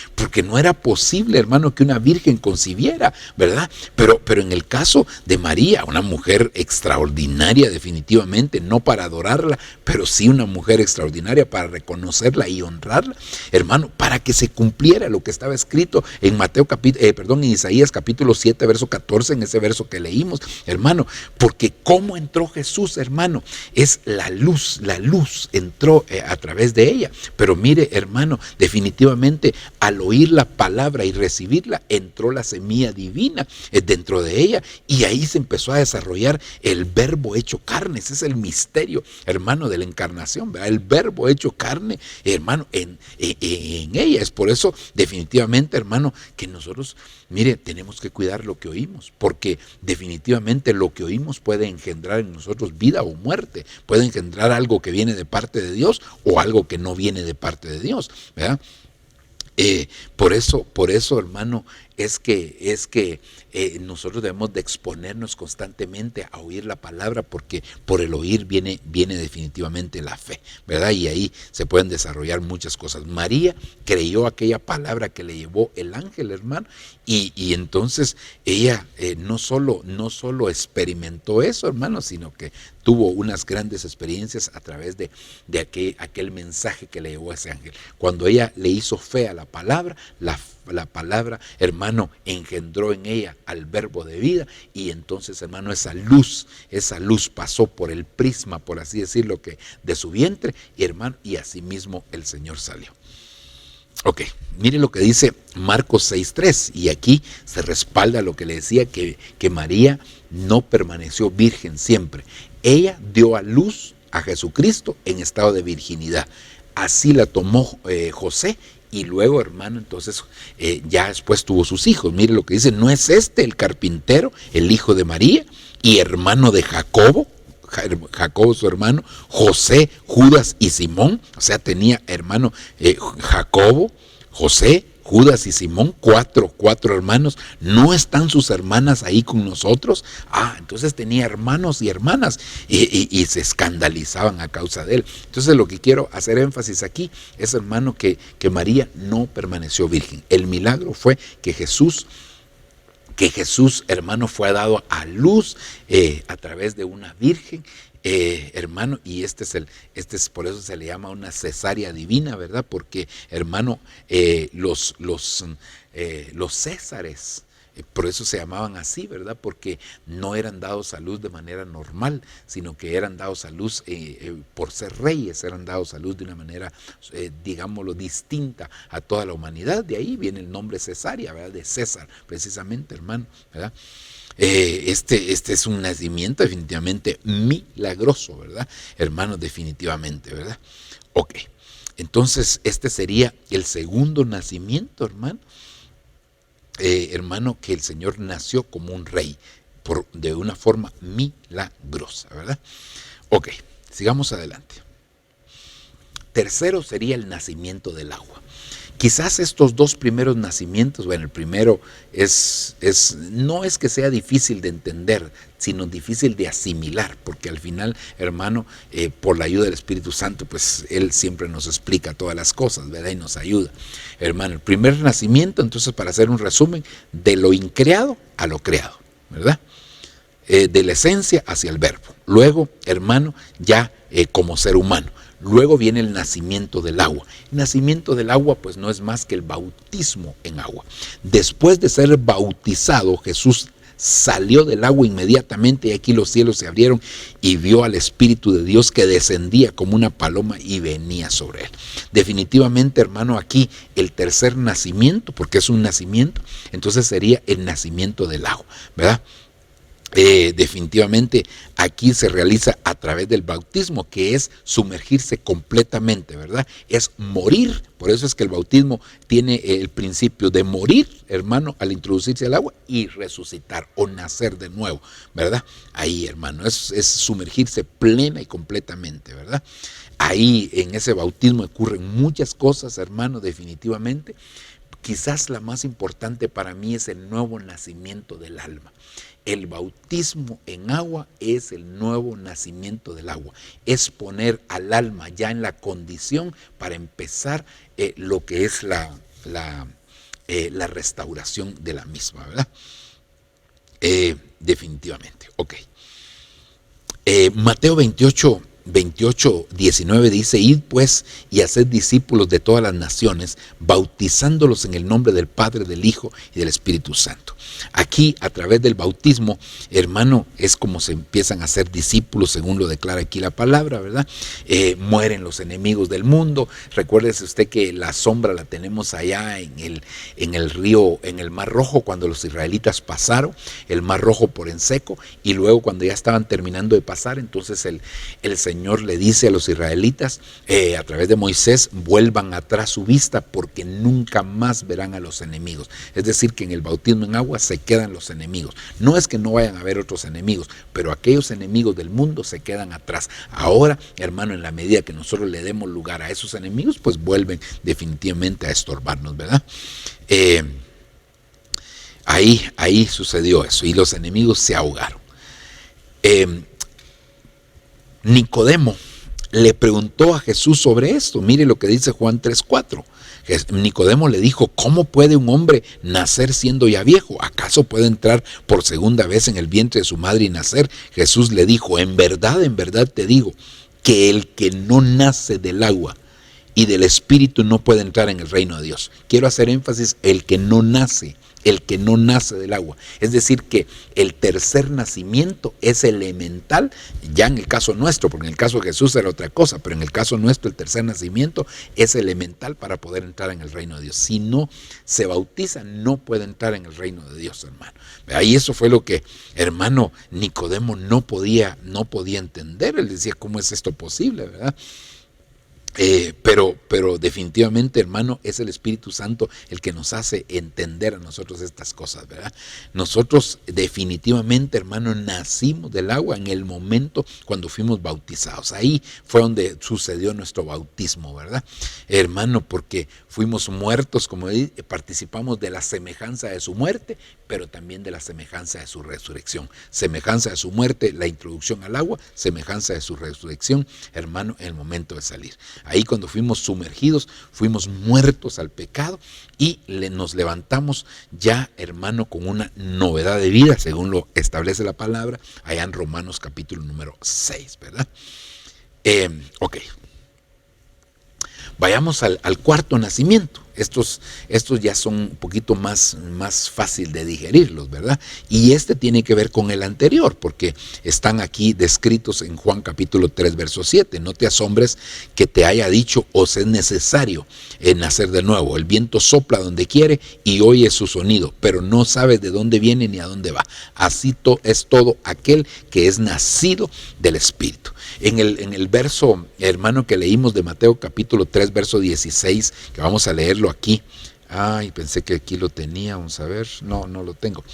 [SPEAKER 1] no era posible, hermano, que una virgen concibiera, ¿verdad? Pero en el caso de María, una mujer extraordinaria definitivamente, no para adorarla, pero sí una mujer extraordinaria para reconocerla y honrarla, hermano, para que se cumpliera lo que estaba escrito en en Isaías capítulo 7, verso 14, en ese verso que leímos, hermano, porque cómo entró Jesús, hermano, es la luz entró a través de ella. Pero mire, hermano, definitivamente al oír la palabra y recibirla, entró la semilla divina dentro de ella, y ahí se empezó a desarrollar el Verbo hecho carne. Ese es el misterio, hermano, de la encarnación, ¿verdad? El Verbo hecho carne, hermano, en ella. Es por eso, definitivamente, hermano, que nosotros, mire, tenemos que cuidar lo que oímos, porque definitivamente lo que oímos puede engendrar en nosotros vida o muerte, puede engendrar algo que viene de parte de Dios o algo que no viene de parte de Dios, ¿verdad? Por eso, hermano, es que nosotros debemos de exponernos constantemente a oír la palabra, porque por el oír viene definitivamente la fe, ¿verdad? Y ahí se pueden desarrollar muchas cosas. María creyó aquella palabra que le llevó el ángel, hermano, y entonces ella no solo experimentó eso, hermano, sino que tuvo unas grandes experiencias a través de aquel mensaje que le llevó ese ángel. Cuando ella le hizo fe a la palabra, la palabra, hermano, engendró en ella al Verbo de vida, y entonces, hermano, esa luz pasó por el prisma, por así decirlo, que de su vientre, y hermano, y así mismo el Señor salió. Ok, mire lo que dice Marcos 6:3, y aquí se respalda lo que le decía, que María no permaneció virgen siempre. Ella dio a luz a Jesucristo en estado de virginidad. Así la tomó José, y luego, hermano, entonces ya después tuvo sus hijos. Mire lo que dice, ¿no es este el carpintero, el hijo de María y hermano de Jacobo su hermano, José, Judas y Simón? O sea, tenía hermano Jacobo, José, Judas y Simón, cuatro hermanos. ¿No están sus hermanas ahí con nosotros? Entonces tenía hermanos y hermanas, y se escandalizaban a causa de él. Entonces lo que quiero hacer énfasis aquí es, hermano, que María no permaneció virgen. El milagro fue que Jesús, hermano, fue dado a luz a través de una virgen, hermano, y por eso se le llama una cesárea divina, ¿verdad? Porque, hermano, los césares, por eso se llamaban así, ¿verdad? Porque no eran dados a luz de manera normal, sino que eran dados a luz por ser reyes, eran dados a luz de una manera, digámoslo, distinta a toda la humanidad. De ahí viene el nombre cesárea, ¿verdad? De César, precisamente, hermano, ¿verdad? Este es un nacimiento definitivamente milagroso, ¿verdad? Hermano, definitivamente, ¿verdad? Ok, entonces este sería el segundo nacimiento, hermano. Hermano, que el Señor nació como un rey, de una forma milagrosa, ¿verdad? Ok, sigamos adelante. Tercero sería el nacimiento del agua. Quizás estos dos primeros nacimientos, bueno, el primero no es que sea difícil de entender, sino difícil de asimilar, porque al final, hermano, por la ayuda del Espíritu Santo, pues Él siempre nos explica todas las cosas, ¿verdad? Y nos ayuda. Hermano, el primer nacimiento, entonces, para hacer un resumen, de lo increado a lo creado, ¿verdad? De la esencia hacia el verbo. Luego, hermano, ya como ser humano. Luego viene el nacimiento del agua. El nacimiento del agua pues no es más que el bautismo en agua. Después de ser bautizado, Jesús salió del agua inmediatamente, y aquí los cielos se abrieron y vio al Espíritu de Dios que descendía como una paloma y venía sobre él. Definitivamente, hermano, aquí el tercer nacimiento, porque es un nacimiento, entonces sería el nacimiento del agua, ¿verdad? definitivamente aquí se realiza a través del bautismo, que es sumergirse completamente, ¿verdad? Es morir. Por eso es que el bautismo tiene el principio de morir, hermano, al introducirse al agua, y resucitar o nacer de nuevo, ¿verdad? Ahí, hermano, es sumergirse plena y completamente, ¿verdad? Ahí en ese bautismo ocurren muchas cosas, hermano, definitivamente. Quizás la más importante para mí es el nuevo nacimiento del alma. El bautismo en agua es el nuevo nacimiento del agua. Es poner al alma ya en la condición para empezar lo que es la restauración de la misma, ¿verdad? Definitivamente. Ok. Mateo 19 dice: id pues y haced discípulos de todas las naciones, bautizándolos en el nombre del Padre, del Hijo y del Espíritu Santo. Aquí, a través del bautismo, hermano, es como se empiezan a hacer discípulos, según lo declara aquí la palabra, ¿verdad? Mueren los enemigos del mundo. Recuérdese usted que la sombra la tenemos allá en el río, en el Mar Rojo, cuando los israelitas pasaron el Mar Rojo por en seco, y luego cuando ya estaban terminando de pasar, entonces el Señor le dice a los israelitas, a través de Moisés: vuelvan atrás su vista, porque nunca más verán a los enemigos. Es decir, que en el bautismo en agua se quedan los enemigos. No es que no vayan a haber otros enemigos, pero aquellos enemigos del mundo se quedan atrás. Ahora, hermano, en la medida que nosotros le demos lugar a esos enemigos, pues vuelven definitivamente a estorbarnos, ¿verdad? Ahí sucedió eso, y los enemigos se ahogaron. Nicodemo le preguntó a Jesús sobre esto. Mire lo que dice Juan 3:4. Nicodemo le dijo: ¿cómo puede un hombre nacer siendo ya viejo? ¿Acaso puede entrar por segunda vez en el vientre de su madre y nacer? Jesús le dijo: en verdad te digo, que el que no nace del agua y del Espíritu no puede entrar en el reino de Dios. Quiero hacer énfasis: el que no nace del agua. Es decir, que el tercer nacimiento es elemental, ya en el caso nuestro, porque en el caso de Jesús era otra cosa, pero en el caso nuestro el tercer nacimiento es elemental para poder entrar en el reino de Dios. Si no se bautiza, no puede entrar en el reino de Dios, hermano. Ahí eso fue lo que, hermano, Nicodemo no podía entender. Él decía: ¿cómo es esto posible, verdad? Pero definitivamente, hermano, es el Espíritu Santo el que nos hace entender a nosotros estas cosas, ¿verdad? Nosotros definitivamente, hermano, nacimos del agua en el momento cuando fuimos bautizados. Ahí fue donde sucedió nuestro bautismo, ¿verdad? Hermano, porque fuimos muertos, como participamos de la semejanza de su muerte, pero también de la semejanza de su resurrección. Semejanza de su muerte, la introducción al agua; semejanza de su resurrección, hermano, en el momento de salir. Ahí, cuando fuimos sumergidos, fuimos muertos al pecado y nos levantamos ya, hermano, con una novedad de vida, según lo establece la palabra allá en Romanos capítulo número 6, ¿verdad? Ok. Vayamos al cuarto nacimiento. Estos ya son un poquito más fácil de digerirlos, ¿verdad? Y tiene que ver con el anterior, porque están aquí descritos en Juan capítulo 3, verso 7. No te asombres que te haya dicho: os es necesario nacer de nuevo. El viento sopla donde quiere y oyes su sonido, pero no sabes de dónde viene ni a dónde va. Así es todo aquel que es nacido del Espíritu. En el verso, hermano, que leímos de Mateo capítulo 3, verso 16, que vamos a leerlo aquí. Ay, pensé que aquí lo tenía, vamos a ver. No lo tengo.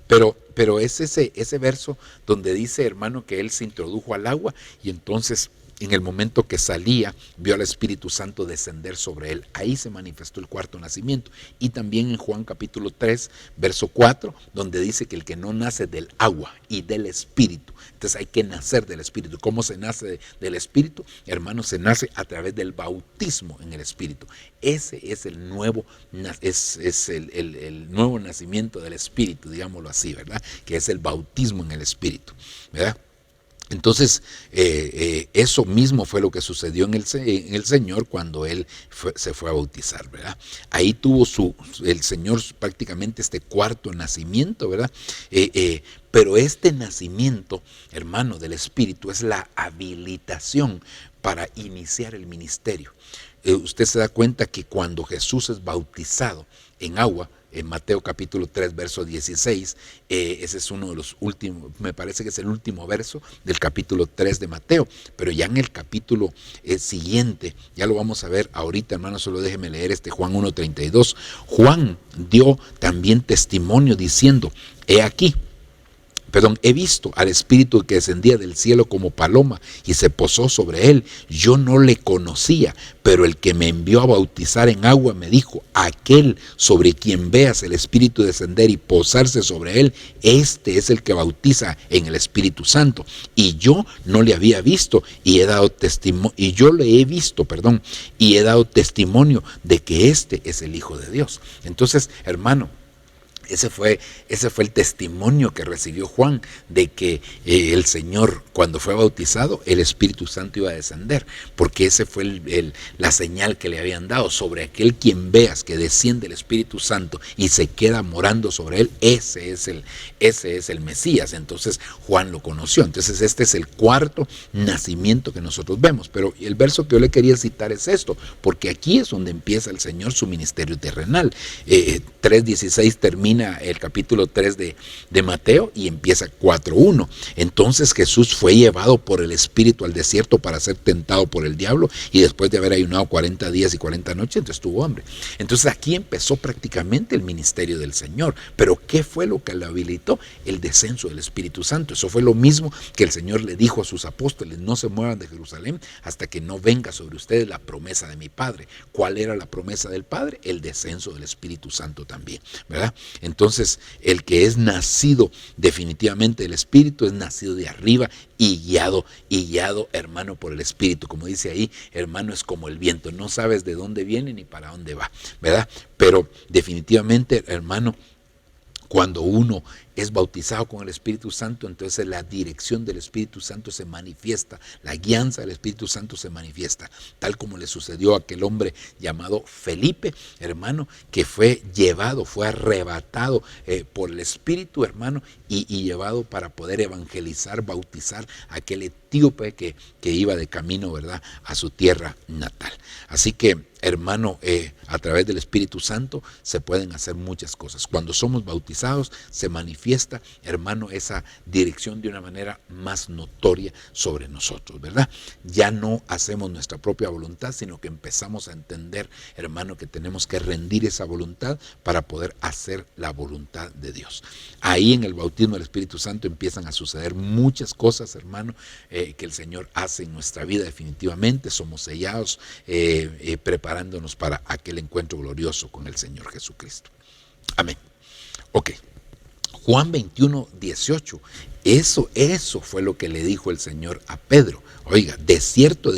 [SPEAKER 1] Pero es ese verso donde dice, hermano, que él se introdujo al agua y entonces, en el momento que salía, vio al Espíritu Santo descender sobre él. Ahí se manifestó el cuarto nacimiento. Y también en Juan capítulo 3, verso 4, donde dice que el que no nace del agua y del Espíritu. Entonces hay que nacer del Espíritu. ¿Cómo se nace del Espíritu? Hermano, se nace a través del bautismo en el Espíritu. Ese es el nuevo, el nuevo nacimiento del Espíritu, digámoslo así, ¿verdad? Que es el bautismo en el Espíritu, ¿verdad? Entonces, eso mismo fue lo que sucedió en el Señor cuando Él se fue a bautizar, ¿verdad? Ahí tuvo el Señor prácticamente este cuarto nacimiento, ¿verdad? Pero este nacimiento, hermano, del Espíritu es la habilitación para iniciar el ministerio. Usted se da cuenta que cuando Jesús es bautizado en agua, en Mateo capítulo 3, verso 16, ese es uno de los últimos, me parece que es el último verso del capítulo 3 de Mateo, pero ya en el capítulo siguiente, ya lo vamos a ver ahorita, hermano, solo déjeme leer Juan 1:32. Juan dio también testimonio diciendo, he visto al Espíritu que descendía del cielo como paloma y se posó sobre él. Yo no le conocía, pero el que me envió a bautizar en agua me dijo, aquel sobre quien veas el Espíritu descender y posarse sobre él, este es el que bautiza en el Espíritu Santo. Y yo no le había visto y he dado testimonio, y he dado testimonio de que este es el Hijo de Dios. Entonces, hermano, ese fue el testimonio que recibió Juan de que el Señor, cuando fue bautizado, el Espíritu Santo iba a descender, porque ese fue la señal que le habían dado. Sobre aquel quien veas que desciende el Espíritu Santo y se queda morando sobre él, ese es el Mesías. Entonces Juan lo conoció. Entonces este es el cuarto nacimiento que nosotros vemos. Pero el verso que yo le quería citar es esto, porque aquí es donde empieza el Señor su ministerio terrenal. 3:16 termina el capítulo 3 de Mateo y empieza 4:1. Entonces Jesús fue llevado por el Espíritu al desierto para ser tentado por el diablo, y después de haber ayunado 40 días y 40 noches, entonces tuvo hambre. Entonces aquí empezó prácticamente el ministerio del Señor. Pero ¿qué fue lo que le habilitó? El descenso del Espíritu Santo. Eso fue lo mismo que el Señor le dijo a sus apóstoles: no se muevan de Jerusalén hasta que no venga sobre ustedes la promesa de mi Padre. ¿Cuál era la promesa del Padre? El descenso del Espíritu Santo también, ¿verdad? Entonces, el que es nacido definitivamente del Espíritu es nacido de arriba y guiado, hermano, por el Espíritu. Como dice ahí, hermano, es como el viento, no sabes de dónde viene ni para dónde va, ¿verdad? Pero definitivamente, hermano, cuando uno es bautizado con el Espíritu Santo, entonces la dirección del Espíritu Santo se manifiesta, la guianza del Espíritu Santo se manifiesta, tal como le sucedió a aquel hombre llamado Felipe, hermano, que fue arrebatado por el Espíritu, hermano, y llevado para poder evangelizar, bautizar a aquel etíope que iba de camino, ¿verdad?, a su tierra natal. Así que, hermano, a través del Espíritu Santo se pueden hacer muchas cosas. Cuando somos bautizados se manifiesta, hermano, esa dirección de una manera más notoria sobre nosotros, ¿verdad? Ya no hacemos nuestra propia voluntad, sino que empezamos a entender, hermano, que tenemos que rendir esa voluntad para poder hacer la voluntad de Dios. Ahí en el bautismo del Espíritu Santo empiezan a suceder muchas cosas, hermano, que el Señor hace en nuestra vida definitivamente. Somos sellados, preparándonos para aquel encuentro glorioso con el Señor Jesucristo. Amén. Ok. Juan 21:18. Eso fue lo que le dijo el Señor a Pedro. Oiga, de cierto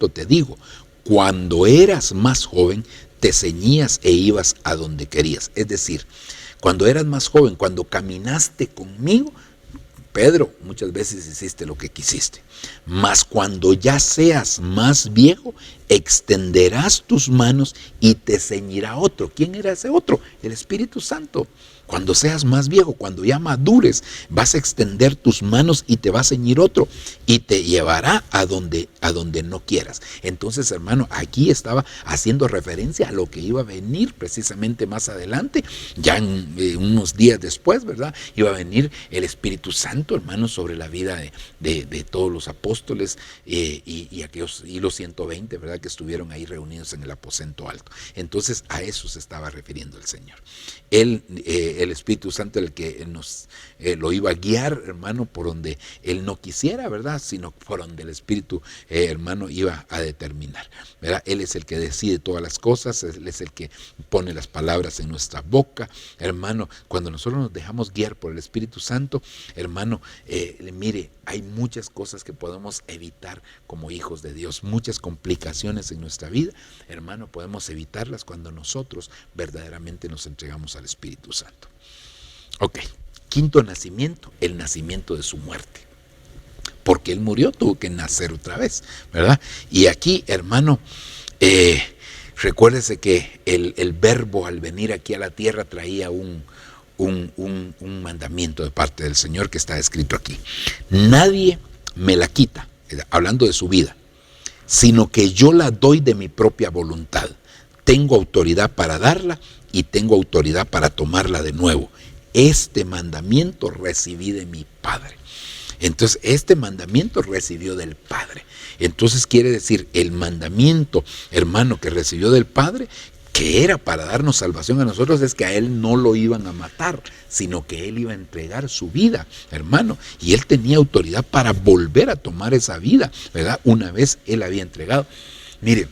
[SPEAKER 1] te digo, cuando eras más joven, te ceñías e ibas a donde querías. Es decir, cuando eras más joven, cuando caminaste conmigo, Pedro, muchas veces hiciste lo que quisiste. Mas cuando ya seas más viejo, extenderás tus manos y te ceñirá otro. ¿Quién era ese otro? El Espíritu Santo. Cuando seas más viejo, cuando ya madures, vas a extender tus manos y te va a ceñir otro y te llevará a donde no quieras. Entonces, hermano, aquí estaba haciendo referencia a lo que iba a venir precisamente más adelante, ya en unos días después, ¿verdad? Iba a venir el Espíritu Santo, hermano, sobre la vida de todos los apóstoles y los 120, ¿verdad?, que estuvieron ahí reunidos en el aposento alto. Entonces, a eso se estaba refiriendo el Señor. El Espíritu Santo, el que nos lo iba a guiar, hermano, por donde Él no quisiera, ¿verdad?, sino por donde el Espíritu, hermano, iba a determinar, ¿verdad? Él es el que decide todas las cosas, Él es el que pone las palabras en nuestra boca, hermano. Cuando nosotros nos dejamos guiar por el Espíritu Santo, hermano, mire, hay muchas cosas que podemos evitar como hijos de Dios, muchas complicaciones en nuestra vida, hermano, podemos evitarlas cuando nosotros verdaderamente nos entregamos al Espíritu Santo. Ok, quinto nacimiento, el nacimiento de su muerte. Porque Él murió, tuvo que nacer otra vez, ¿verdad? Y aquí, hermano, recuérdese que el Verbo al venir aquí a la tierra traía un mandamiento de parte del Señor que está escrito aquí. Nadie me la quita, hablando de su vida, sino que yo la doy de mi propia voluntad. Tengo autoridad para darla y tengo autoridad para tomarla de nuevo. Este mandamiento recibí de mi Padre. Entonces, este mandamiento recibió del Padre. Entonces quiere decir, el mandamiento, hermano, que recibió del Padre, que era para darnos salvación a nosotros, es que a Él no lo iban a matar, sino que Él iba a entregar su vida, hermano. Y Él tenía autoridad para volver a tomar esa vida, ¿verdad? Una vez Él había entregado. Mire,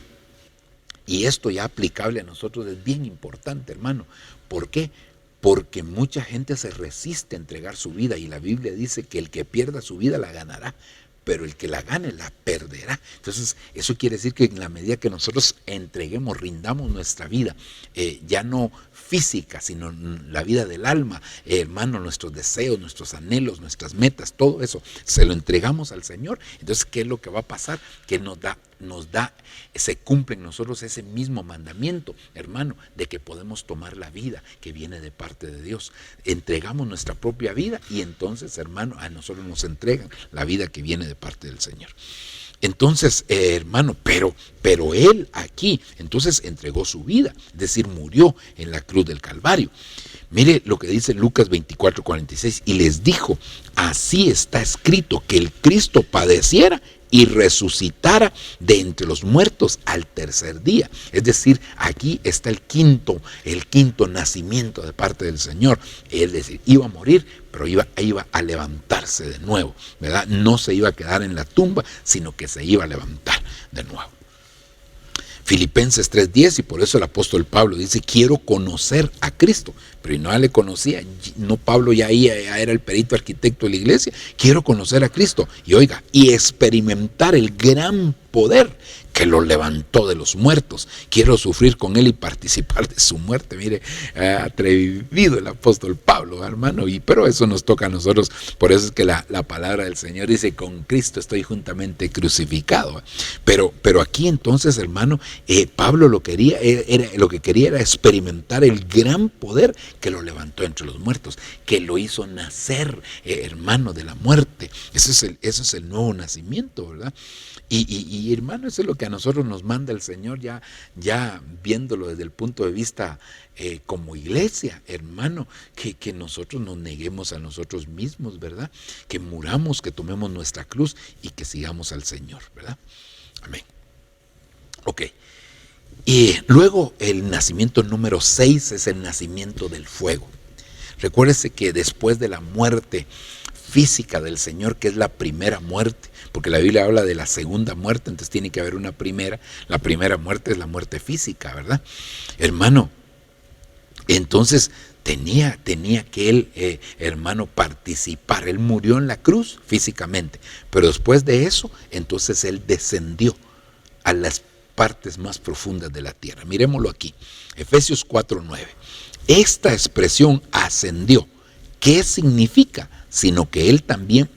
[SPEAKER 1] y esto ya aplicable a nosotros es bien importante, hermano. ¿Por qué? Porque mucha gente se resiste a entregar su vida, y la Biblia dice que el que pierda su vida la ganará, pero el que la gane la perderá. Entonces eso quiere decir que en la medida que nosotros entreguemos, rindamos nuestra vida, ya no física, sino la vida del alma, hermano, nuestros deseos, nuestros anhelos, nuestras metas, todo eso, se lo entregamos al Señor. Entonces, ¿qué es lo que va a pasar? Que se cumple en nosotros ese mismo mandamiento, hermano, de que podemos tomar la vida que viene de parte de Dios. Entregamos nuestra propia vida y entonces, hermano, a nosotros nos entregan la vida que viene de parte del Señor. Entonces, hermano, pero Él aquí, entonces entregó su vida, es decir, murió en la cruz del Calvario. Mire lo que dice Lucas 24:46, y les dijo, así está escrito, que el Cristo padeciera y resucitara de entre los muertos al tercer día. Es decir, aquí está el quinto nacimiento de parte del Señor. Es decir, iba a morir, pero iba a levantarse de nuevo, ¿verdad? No se iba a quedar en la tumba, sino que se iba a levantar de nuevo. Filipenses 3:10, y por eso el apóstol Pablo dice, quiero conocer a Cristo. Pero no le conocía, no, Pablo ya era el perito arquitecto de la iglesia. Quiero conocer a Cristo, y oiga, y experimentar el gran poder que lo levantó de los muertos. Quiero sufrir con Él y participar de su muerte. Mire, atrevido el apóstol Pablo, hermano, pero eso nos toca a nosotros. Por eso es que la palabra del Señor dice, con Cristo estoy juntamente crucificado. Pero aquí entonces, hermano, Pablo lo que quería era experimentar el gran poder que lo levantó entre los muertos, que lo hizo nacer, hermano, de la muerte. Eso es el nuevo nacimiento, ¿verdad? Y hermano, eso es lo que a nosotros nos manda el Señor, ya viéndolo desde el punto de vista como iglesia, hermano, que nosotros nos neguemos a nosotros mismos, ¿verdad? Que muramos, que tomemos nuestra cruz y que sigamos al Señor, ¿verdad? Amén. Ok. Y luego el nacimiento número 6 es el nacimiento del fuego. Recuérdese que después de la muerte física del Señor, que es la primera muerte, porque la Biblia habla de la segunda muerte, entonces tiene que haber una primera. La primera muerte es la muerte física, ¿verdad? Hermano, entonces tenía que él, hermano, participar. Él murió en la cruz físicamente, pero después de eso, entonces él descendió a las partes más profundas de la tierra. Miremoslo aquí, Efesios 4:9. Esta expresión ascendió, ¿qué significa? Sino que él también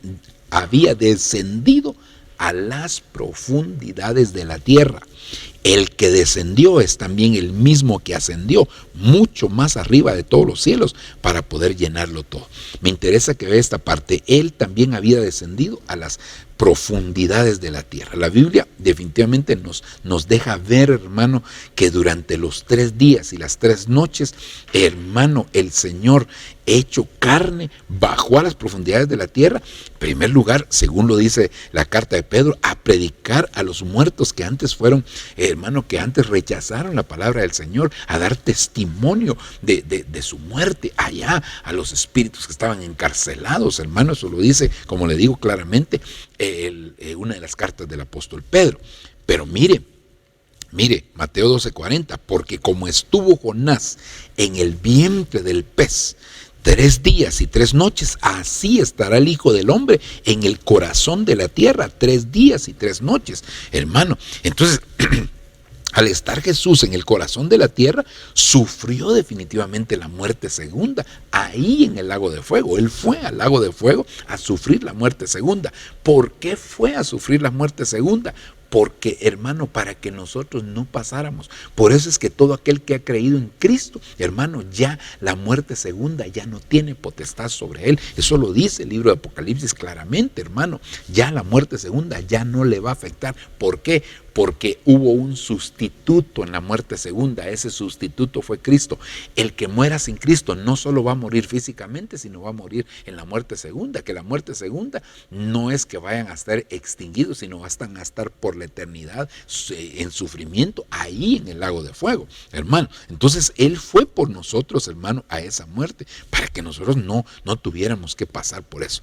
[SPEAKER 1] había descendido a las profundidades de la tierra. El que descendió es también el mismo que ascendió mucho más arriba de todos los cielos para poder llenarlo todo. Me interesa que vea esta parte. Él también había descendido a las profundidades de la tierra. La Biblia definitivamente nos deja ver, hermano, que durante los 3 días y las 3 noches, hermano, el Señor hecho carne bajó a las profundidades de la tierra. En primer lugar, según lo dice la carta de Pedro, a predicar a los muertos que antes fueron, hermano, que antes rechazaron la palabra del Señor, a dar testimonio de su muerte allá, a los espíritus que estaban encarcelados, hermano. Eso lo dice, como le digo claramente, una de las cartas del apóstol Pedro. Pero mire, Mateo 12:40, porque como estuvo Jonás en el vientre del pez 3 días y 3 noches, así estará el Hijo del Hombre en el corazón de la tierra 3 días y 3 noches, hermano. Entonces, al estar Jesús en el corazón de la tierra, sufrió definitivamente la muerte segunda, ahí en el lago de fuego. Él fue al lago de fuego a sufrir la muerte segunda. ¿Por qué fue a sufrir la muerte segunda? Porque, hermano, para que nosotros no pasáramos. Por eso es que todo aquel que ha creído en Cristo, hermano, ya la muerte segunda ya no tiene potestad sobre él. Eso lo dice el libro de Apocalipsis claramente, hermano. Ya la muerte segunda ya no le va a afectar. ¿Por qué? porque hubo un sustituto en la muerte segunda. Ese sustituto fue Cristo. El que muera sin Cristo no solo va a morir físicamente, sino va a morir en la muerte segunda, que la muerte segunda no es que vayan a estar extinguidos, sino van a estar por la eternidad en sufrimiento ahí en el lago de fuego, hermano. Entonces Él fue por nosotros, hermano, a esa muerte, para que nosotros no tuviéramos que pasar por eso.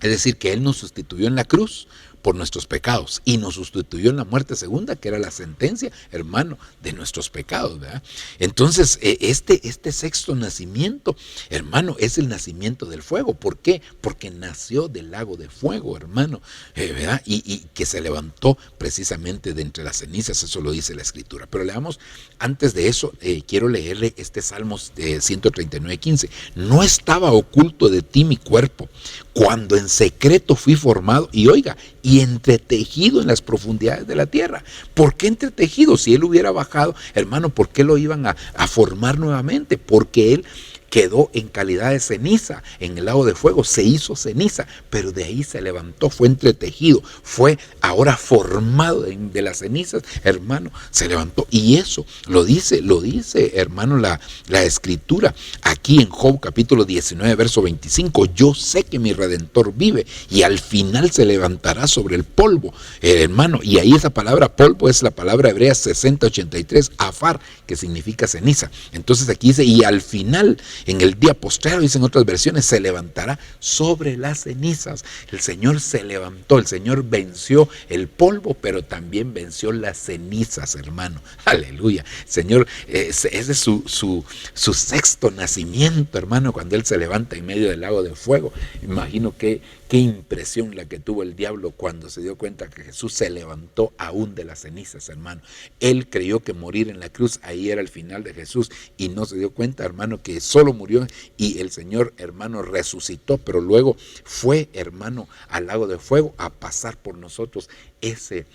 [SPEAKER 1] Es decir, que Él nos sustituyó en la cruz por nuestros pecados y nos sustituyó en la muerte segunda, que era la sentencia, hermano, de nuestros pecados, ¿verdad? Entonces, este sexto nacimiento, hermano, es el nacimiento del fuego. ¿Por qué? Porque nació del lago de fuego, hermano, ¿verdad? Y que se levantó precisamente de entre las cenizas, eso lo dice la Escritura. Pero leamos, antes de eso, quiero leerle este Salmos 139:15. No estaba oculto de ti mi cuerpo, cuando en secreto fui formado, y oiga, y entretejido en las profundidades de la tierra. ¿Por qué entretejido? Si Él hubiera bajado, hermano, ¿por qué lo iban a formar nuevamente? Porque Él quedó en calidad de ceniza en el lago de fuego, se hizo ceniza, pero de ahí se levantó, fue entretejido, fue ahora formado de las cenizas, hermano, se levantó. Y eso lo dice, hermano, la Escritura aquí en Job capítulo 19 verso 25. Yo sé que mi Redentor vive y al final se levantará sobre el polvo, hermano. Y ahí esa palabra polvo es la palabra hebrea 6083, afar, que significa ceniza. Entonces aquí dice, y al final, en el día postrero, dicen otras versiones, se levantará sobre las cenizas. El Señor se levantó, el Señor venció el polvo, pero también venció las cenizas, hermano. Aleluya. Señor, ese es su sexto nacimiento, hermano, cuando Él se levanta en medio del lago de fuego. Imagino qué impresión la que tuvo el diablo cuando se dio cuenta que Jesús se levantó aún de las cenizas, hermano. Él creyó que morir en la cruz, ahí era el final de Jesús, y no se dio cuenta, hermano, que solo murió y el Señor, hermano, resucitó, pero luego fue, hermano, al lago de fuego a pasar por nosotros ese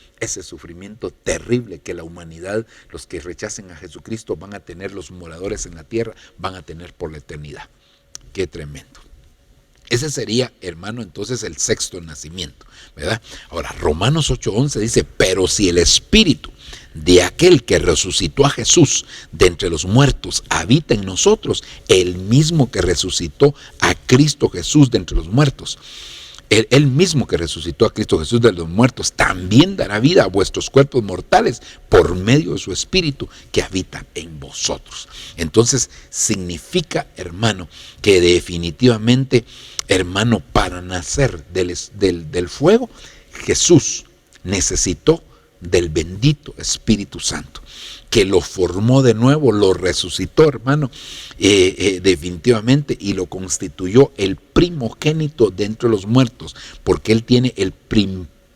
[SPEAKER 1] sufrimiento terrible que la humanidad, los que rechacen a Jesucristo, van a tener, los moradores en la tierra van a tener por la eternidad. Qué tremendo. Ese sería, hermano, entonces el sexto nacimiento, ¿verdad? Ahora, Romanos 8:11 dice, pero si el Espíritu de aquel que resucitó a Jesús de entre los muertos habita en nosotros, el mismo que resucitó a Cristo Jesús de entre los muertos, Él mismo que resucitó a Cristo Jesús de los muertos, también dará vida a vuestros cuerpos mortales por medio de su Espíritu que habita en vosotros. Entonces significa, hermano, que definitivamente, hermano, para nacer del fuego, Jesús necesitó del bendito Espíritu Santo, que lo formó de nuevo, lo resucitó, hermano, definitivamente, y lo constituyó el primogénito de entre los muertos, porque Él tiene el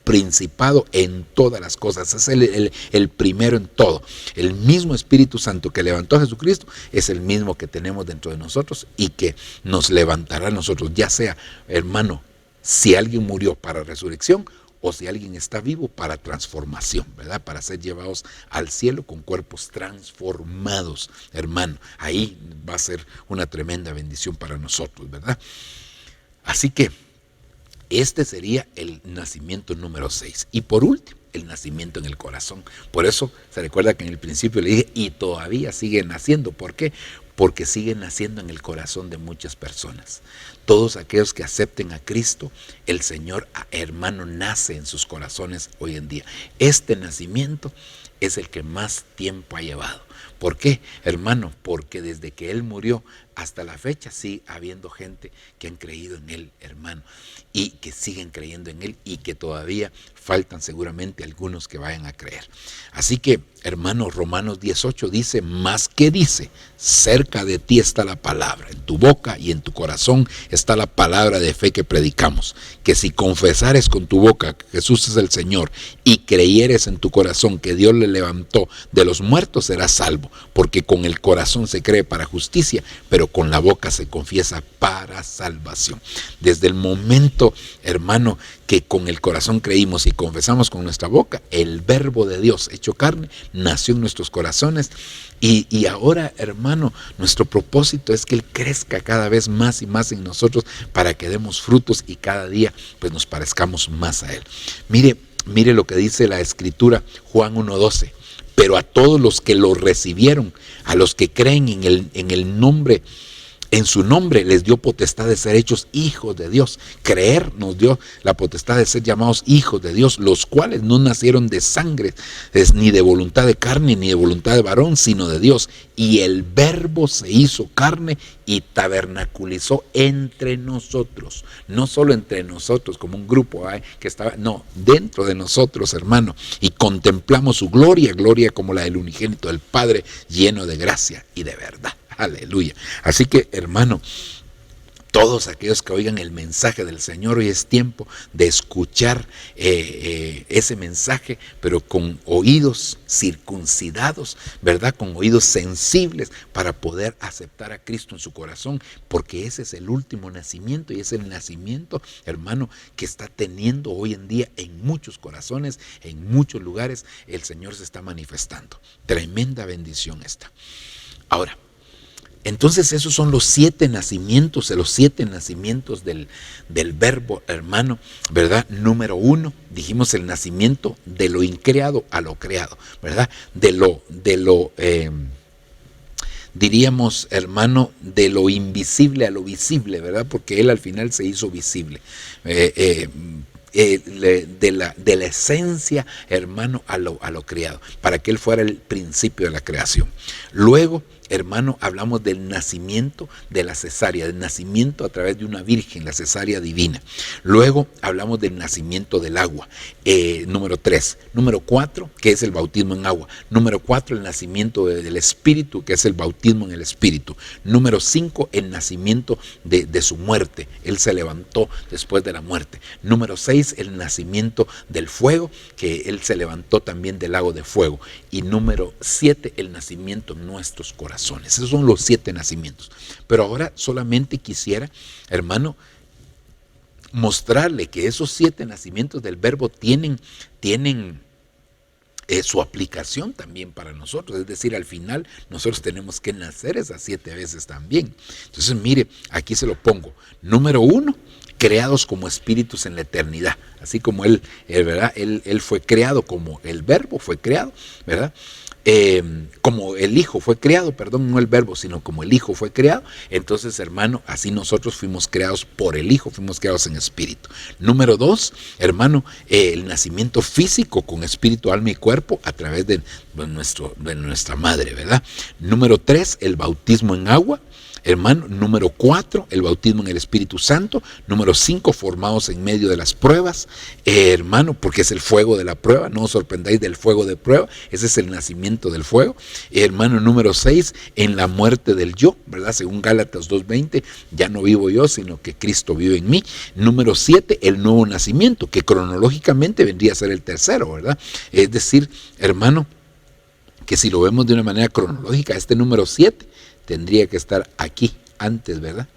[SPEAKER 1] principado en todas las cosas, es el primero en todo. El mismo Espíritu Santo que levantó a Jesucristo es el mismo que tenemos dentro de nosotros y que nos levantará a nosotros, ya sea, hermano, si alguien murió para resurrección, o si alguien está vivo para transformación, ¿verdad? Para ser llevados al cielo con cuerpos transformados, hermano. Ahí va a ser una tremenda bendición para nosotros, ¿verdad? Así que este sería el nacimiento número 6. Y por último, el nacimiento en el corazón. Por eso se recuerda que en el principio le dije, y todavía sigue naciendo. ¿Por qué? Porque sigue naciendo en el corazón de muchas personas. Todos aquellos que acepten a Cristo, el Señor, hermano, nace en sus corazones hoy en día. Este nacimiento es el que más tiempo ha llevado. ¿Por qué, hermano? Porque desde que Él murió hasta la fecha sigue habiendo gente que han creído en Él, hermano, y que siguen creyendo en Él y que todavía faltan seguramente algunos que vayan a creer. Así que, hermano, Romanos 18 dice, más que dice, cerca de ti está la palabra, en tu boca y en tu corazón está la palabra de fe que predicamos, que si confesares con tu boca que Jesús es el Señor y creyeres en tu corazón que Dios le levantó de los muertos, serás salvo, porque con el corazón se cree para justicia, pero con la boca se confiesa para salvación. Desde el momento, hermano, que con el corazón creímos y confesamos con nuestra boca, el verbo de Dios hecho carne nació en nuestros corazones y ahora, hermano, nuestro propósito es que Él crezca cada vez más y más en nosotros para que demos frutos y cada día pues nos parezcamos más a Él. Mire, Mire lo que dice la Escritura, Juan 1:12. Pero a todos los que lo recibieron, a los que creen en el nombre, en su nombre, les dio potestad de ser hechos hijos de Dios. Creer nos dio la potestad de ser llamados hijos de Dios, los cuales no nacieron de sangre, ni de voluntad de carne, ni de voluntad de varón, sino de Dios. Y el Verbo se hizo carne y tabernaculizó entre nosotros. No solo entre nosotros como un grupo que estaba, no, dentro de nosotros, hermano. Y contemplamos su gloria, gloria como la del unigénito del Padre, lleno de gracia y de verdad. Aleluya. Así que, hermano, todos aquellos que oigan el mensaje del Señor, hoy es tiempo de escuchar ese mensaje, pero con oídos circuncidados, ¿verdad? Con oídos sensibles para poder aceptar a Cristo en su corazón, porque ese es el último nacimiento y es el nacimiento, hermano, que está teniendo hoy en día en muchos corazones, en muchos lugares, el Señor se está manifestando. Tremenda bendición esta. Ahora, entonces esos son los 7 nacimientos, del Verbo, hermano, ¿verdad? Número 1, dijimos el nacimiento de lo increado a lo creado, ¿verdad? Diríamos, hermano, de lo invisible a lo visible, ¿verdad? Porque Él al final se hizo visible. De la esencia, hermano, a lo creado, para que Él fuera el principio de la creación. Luego, hermano, hablamos del nacimiento de la cesárea, del nacimiento a través de una virgen, la cesárea divina. Luego hablamos del nacimiento del agua, número 3. Número 4, que es el bautismo en agua. Número 4, el nacimiento del Espíritu, que es el bautismo en el Espíritu. Número 5, el nacimiento de su muerte. Él se levantó después de la muerte. Número 6, el nacimiento del fuego, que Él se levantó también del lago de fuego. Y número 7, el nacimiento en nuestros corazones. Esos son los 7 nacimientos. Pero ahora solamente quisiera, hermano, mostrarle que esos 7 nacimientos del Verbo tienen su aplicación también para nosotros. Es decir, al final nosotros tenemos que nacer esas 7 veces también. Entonces, mire, aquí se lo pongo. Número 1, creados como espíritus en la eternidad. Así como ¿verdad? Él fue creado como el Verbo fue creado, ¿verdad? Como el Hijo fue creado, perdón, no el Verbo, sino como el Hijo fue creado. Entonces, hermano, así nosotros fuimos creados por el Hijo, fuimos creados en espíritu. Número 2, hermano, el nacimiento físico con espíritu, alma y cuerpo a través de nuestra madre, ¿verdad? Número 3, el bautismo en agua. Hermano, número 4, el bautismo en el Espíritu Santo. Número 5, formados en medio de las pruebas, hermano, porque es el fuego de la prueba. No os sorprendáis del fuego de prueba, ese es el nacimiento del fuego. Hermano, número 6, en la muerte del yo, ¿verdad? Según Gálatas 2:20, ya no vivo yo, sino que Cristo vive en mí. Número 7, el nuevo nacimiento, que cronológicamente vendría a ser el tercero, ¿verdad? Es decir, hermano, que si lo vemos de una manera cronológica, este número 7 tendría que estar aquí antes, ¿verdad?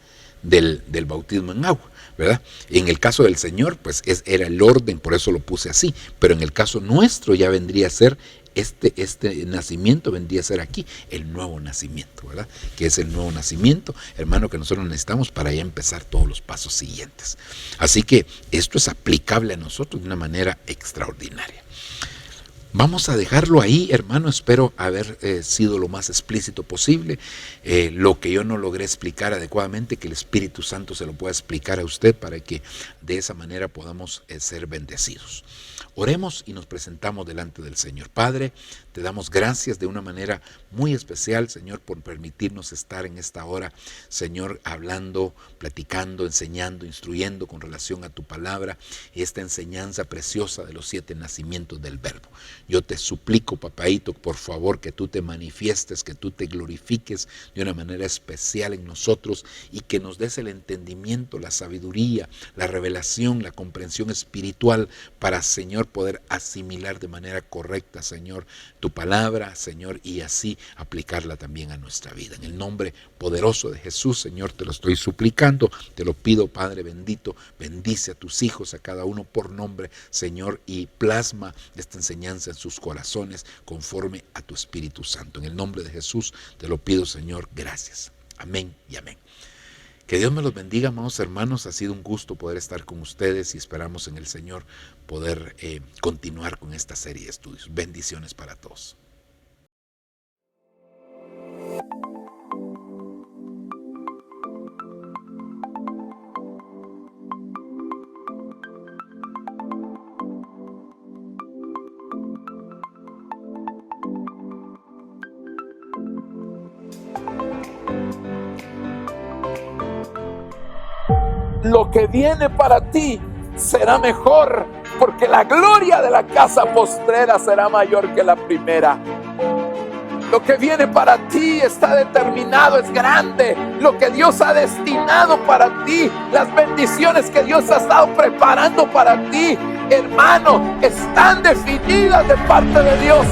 [SPEAKER 1] Del bautismo en agua, ¿verdad? En el caso del Señor, pues era el orden, por eso lo puse así. Pero en el caso nuestro ya vendría a ser este nacimiento, vendría a ser aquí el nuevo nacimiento, ¿verdad? Que es el nuevo nacimiento, hermano, que nosotros necesitamos para ya empezar todos los pasos siguientes. Así que esto es aplicable a nosotros de una manera extraordinaria. Vamos a dejarlo ahí, hermano. Espero haber sido lo más explícito posible. Lo que yo no logré explicar adecuadamente, que el Espíritu Santo se lo pueda explicar a usted para que de esa manera podamos ser bendecidos. Oremos y nos presentamos delante del Señor. Padre, te damos gracias de una manera muy especial, Señor, por permitirnos estar en esta hora, Señor, hablando, platicando, enseñando, instruyendo con relación a tu palabra, esta enseñanza preciosa de los 7 nacimientos del Verbo. Yo te suplico, papaíto, por favor, que tú te manifiestes, que tú te glorifiques de una manera especial en nosotros y que nos des el entendimiento, la sabiduría, la revelación, la comprensión espiritual para, Señor, poder asimilar de manera correcta, Señor, tu palabra, Señor, y así aplicarla también a nuestra vida. En el nombre poderoso de Jesús, Señor, te lo estoy suplicando, te lo pido, Padre bendito, bendice a tus hijos, a cada uno por nombre, Señor, y plasma esta enseñanza en sus corazones conforme a tu Espíritu Santo. En el nombre de Jesús te lo pido, Señor, gracias. Amén y amén. Que Dios me los bendiga, amados hermanos. Ha sido un gusto poder estar con ustedes y esperamos en el Señor poder continuar con esta serie de estudios. Bendiciones para todos.
[SPEAKER 2] Lo que viene para ti será mejor, porque la gloria de la casa postrera será mayor que la primera. Lo que viene para ti está determinado, es grande. Lo que Dios ha destinado para ti, las bendiciones que Dios ha estado preparando para ti, hermano, están definidas de parte de Dios.